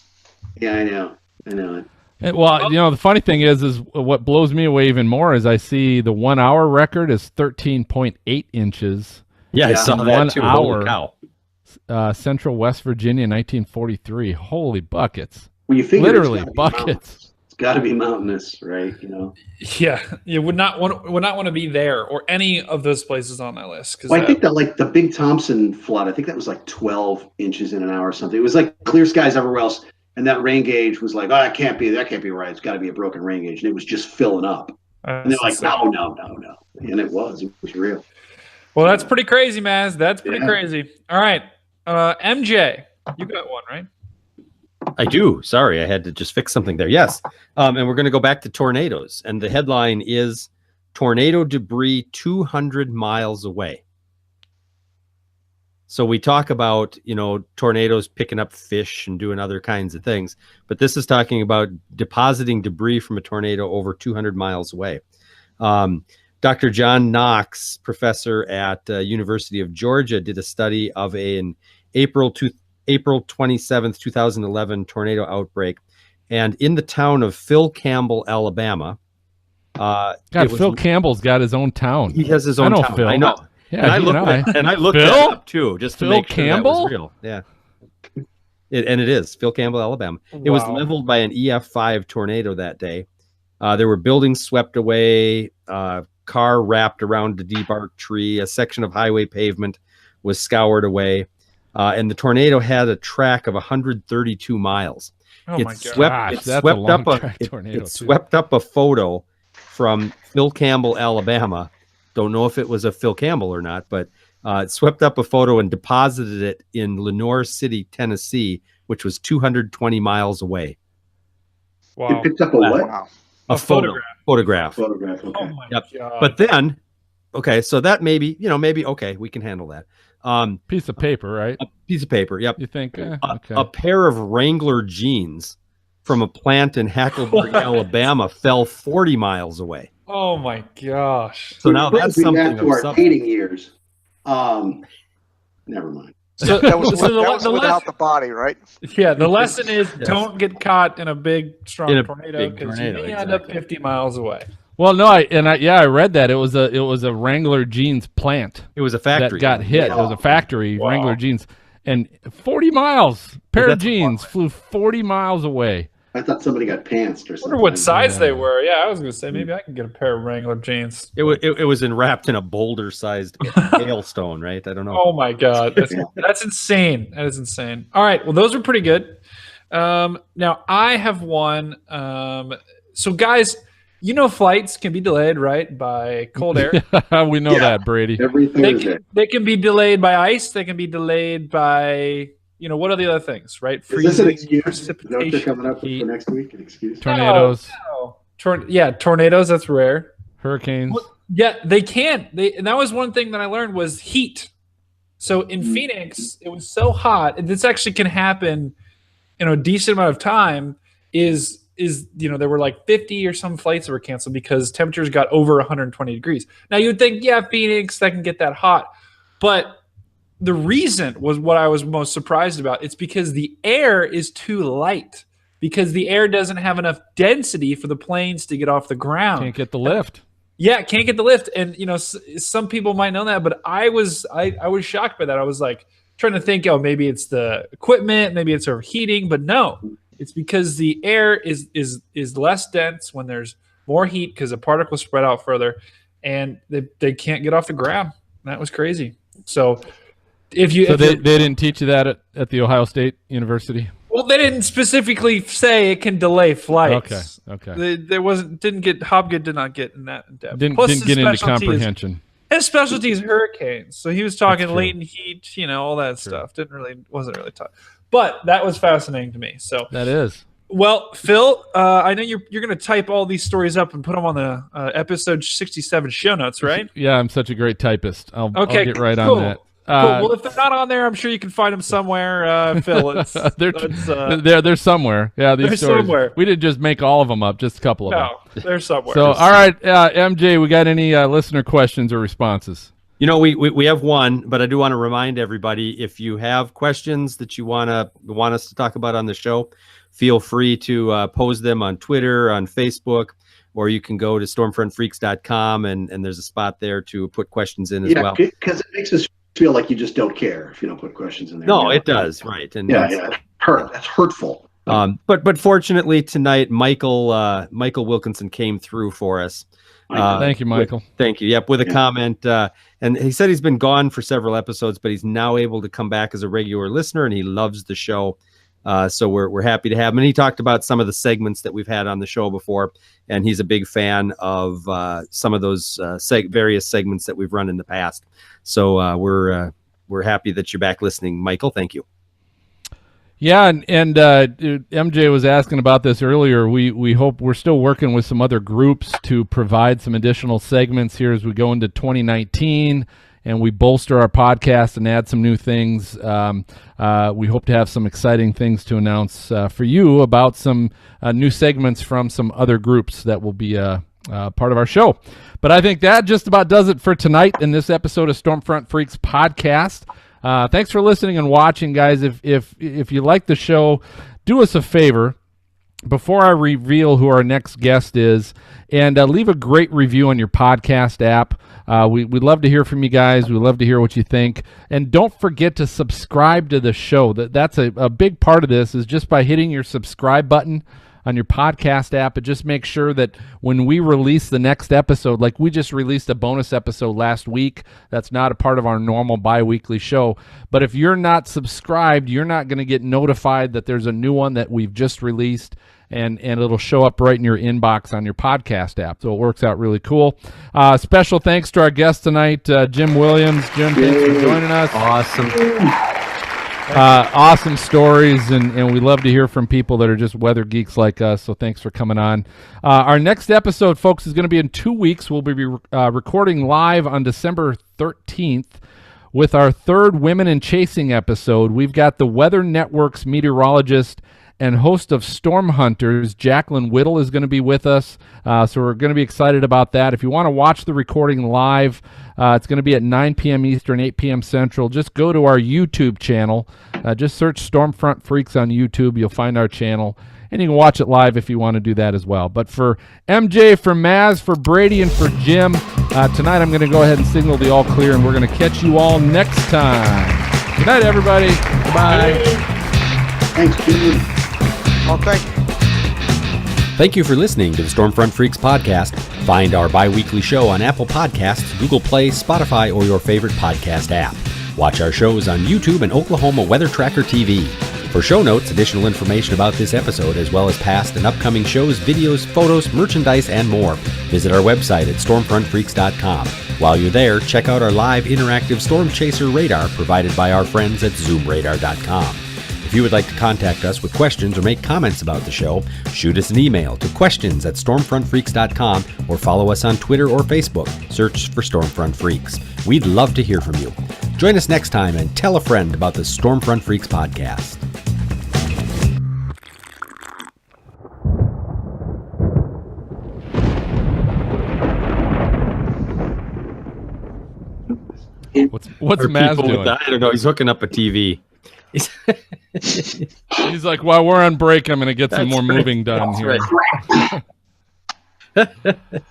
Yeah, I know. I know it. Well, the funny thing is what blows me away even more is I see the 1 hour record is 13.8 inches. Yeah, I Yeah. saw 1 that too. Holy hour. cow. Central West Virginia, 1943. Holy buckets! Well, you figure Literally it's gotta be buckets. mountainous. It's got to be mountainous, right? You know. Yeah, you would not want to be there or any of those places on that list. Because Well, I think that like the Big Thompson flood, I think that was like 12 inches in an hour or something. It was like clear skies everywhere else, and that rain gauge was like, oh, that can't be right. It's got to be a broken rain gauge, and it was just filling up. And they're like, no, and it was real. Well, that's pretty crazy, Maz. That's pretty Yeah. crazy. All right, MJ, you got one, right? I do. Sorry, I had to just fix something there. Yes. And we're going to go back to tornadoes. And the headline is Tornado Debris 200 Miles Away. So we talk about, tornadoes picking up fish and doing other kinds of things. But this is talking about depositing debris from a tornado over 200 miles away. Dr. John Knox, professor at University of Georgia, did a study of an April 27th, 2011 tornado outbreak. And in the town of Phil Campbell, Alabama. God, Phil Campbell's got his own town. He has his I own know town. Phil. I know. Yeah, and I you looked, know, I looked Phil? that up too, just to Phil make sure that Campbell? was real. Yeah. And it is Phil Campbell, Alabama. It was Wow. leveled by an EF5 tornado that day. There were buildings swept away, car wrapped around a debarked tree, a section of highway pavement was scoured away, and the tornado had a track of 132 miles. Oh It my swept- god! Gosh, it that's swept a long up track tornado, it too. swept up a photo from Phil Campbell, Alabama. Don't know if it was a Phil Campbell or not, but it swept up a photo and deposited it in Lenoir City, Tennessee, which was 220 miles away. It picked up a what? Wow. A photograph. Photograph. Okay. Oh my Yep. God. But then, okay, so that maybe okay, we can handle that. Piece of paper, right? A piece of paper. Yep. You think? Okay. A pair of Wrangler jeans from a plant in Hackleburg, Alabama, fell 40 miles away. Oh my gosh. So now that's Brings me something back to of our something. dating years. Never mind. So That was, so that was the without the body, right? yeah, the lesson is don't get caught in a big, strong In a tornado big because you tornado, may end up exactly. 50 miles away. Well, no, I read that it was a Wrangler jeans plant It was a factory that got hit. It was a factory, Wow. Wrangler jeans, and 40 miles. Pair of That's a jeans flew 40 miles away. I thought somebody got pantsed or I something. wonder what size they were. Yeah, I was going to say maybe I can get a pair of Wrangler jeans. It was wrapped in a boulder-sized hailstone, right? I don't know. Oh my God. That's insane. That is insane. All right. Well, those are pretty good. Now, I have one. So, guys, flights can be delayed, right, by cold air. We know Yeah. that, Brady. Every Thursday. They can be delayed by ice. They can be delayed by, what are the other things, right? Is this an Freezing, excuse? Is that what you're precipitation. coming up with heat. for next week? An excuse? Tornadoes, Yeah, tornadoes. That's rare. hurricanes. Yeah, they can. And that was one thing that I learned was heat. So in Phoenix, it was so hot, and this actually can happen in a decent amount of time. There were like 50 or some flights that were canceled because temperatures got over 120 degrees. Now you'd think, yeah, Phoenix, that can get that hot, but the reason was what I was most surprised about. It's because the air is too light, because the air doesn't have enough density for the planes to get off the ground. Can't get the lift. Yeah, can't get the lift, and some people might know that, but I was shocked by that. I was like trying to think, maybe it's the equipment, maybe it's overheating, but no, it's because the air is less dense when there's more heat because the particles spread out further, and they can't get off the ground. That was crazy. So they didn't teach you that at the Ohio State University. Well, they didn't specifically say it can delay flights. Okay. Hobgood did not get in that depth. Didn't Plus, his get into specialty is- comprehension. His specialty is hurricanes, so he was talking true. latent heat, all that stuff. Wasn't really tough, but that was fascinating to me. So That is. well, Phil, I know you're going to type all these stories up and put them on the episode 67 show notes, right? Yeah, I'm such a great typist. I'll get right cool. on that. Cool. Well, if they're not on there, I'm sure you can find them somewhere, Phil. They're somewhere. Yeah, these they're stories. somewhere. We didn't just make all of them up, just a couple of them. No, they're somewhere. So, all right, MJ, we got any listener questions or responses? We have one, but I do want to remind everybody, if you have questions that you want us to talk about on the show, feel free to pose them on Twitter, on Facebook, or you can go to stormfrontfreaks.com and there's a spot there to put questions in as well. Because it makes us feel like you just don't care if you don't put questions in there. No, it does, right? And That's hurtful. But fortunately tonight, Michael Wilkinson came through for us. Thank you, Michael. Thank you. Yep, with a comment, and he said he's been gone for several episodes, but he's now able to come back as a regular listener, and he loves the show. So we're happy to have him. And he talked about some of the segments that we've had on the show before, and he's a big fan of some of those various segments that we've run in the past. So we're happy that you're back listening, Michael. Thank you. Yeah, and MJ was asking about this earlier. We hope we're still working with some other groups to provide some additional segments here as we go into 2019 and we bolster our podcast and add some new things. We hope to have some exciting things to announce for you about some new segments from some other groups that will be part of our show. But I think that just about does it for tonight in this episode of Stormfront Freaks podcast. Thanks for listening and watching, guys. If you like the show, do us a favor before I reveal who our next guest is, and leave a great review on your podcast app. We'd love to hear from you guys. We'd love to hear what you think. And don't forget to subscribe to the show. That's a big part of this, is just by hitting your subscribe button on your podcast app. It just makes sure that when we release the next episode, like we just released a bonus episode last week, that's not a part of our normal bi-weekly show. But if you're not subscribed, you're not going to get notified that there's a new one that we've just released. and it'll show up right in your inbox on your podcast app. So it works out really cool. Special thanks to our guest tonight, Jim Williams. Jim, thanks for joining us. Awesome. Awesome stories, and we love to hear from people that are just weather geeks like us, so thanks for coming on. Our next episode, folks, is going to be in 2 weeks. We'll be recording live on December 13th with our third Women in Chasing episode. We've got the Weather Network's meteorologist and host of Storm Hunters, Jacqueline Whittle, is going to be with us, so we're going to be excited about that. If you want to watch the recording live, it's going to be at 9 p.m. Eastern, 8 p.m. Central. Just go to our YouTube channel. Just search Stormfront Freaks on YouTube. You'll find our channel, and you can watch it live if you want to do that as well. But for MJ, for Maz, for Brady, and for Jim, tonight I'm going to go ahead and signal the all clear, and we're going to catch you all next time. Good night, everybody. Bye. Thanks, Jim. Oh, thank you. Thank you for listening to the Stormfront Freaks podcast. Find our bi-weekly show on Apple Podcasts, Google Play, Spotify, or your favorite podcast app. Watch our shows on YouTube and Oklahoma Weather Tracker TV. For show notes, additional information about this episode, as well as past and upcoming shows, videos, photos, merchandise, and more, visit our website at stormfrontfreaks.com. While you're there, check out our live interactive storm chaser radar provided by our friends at zoomradar.com. If you would like to contact us with questions or make comments about the show, shoot us an email to questions@stormfrontfreaks.com or follow us on Twitter or Facebook. Search for Stormfront Freaks. We'd love to hear from you. Join us next time and tell a friend about the Stormfront Freaks podcast. What's Maz doing? I don't know. He's hooking up a TV. He's like, while we're on break, I'm going to get some more moving done here. Right.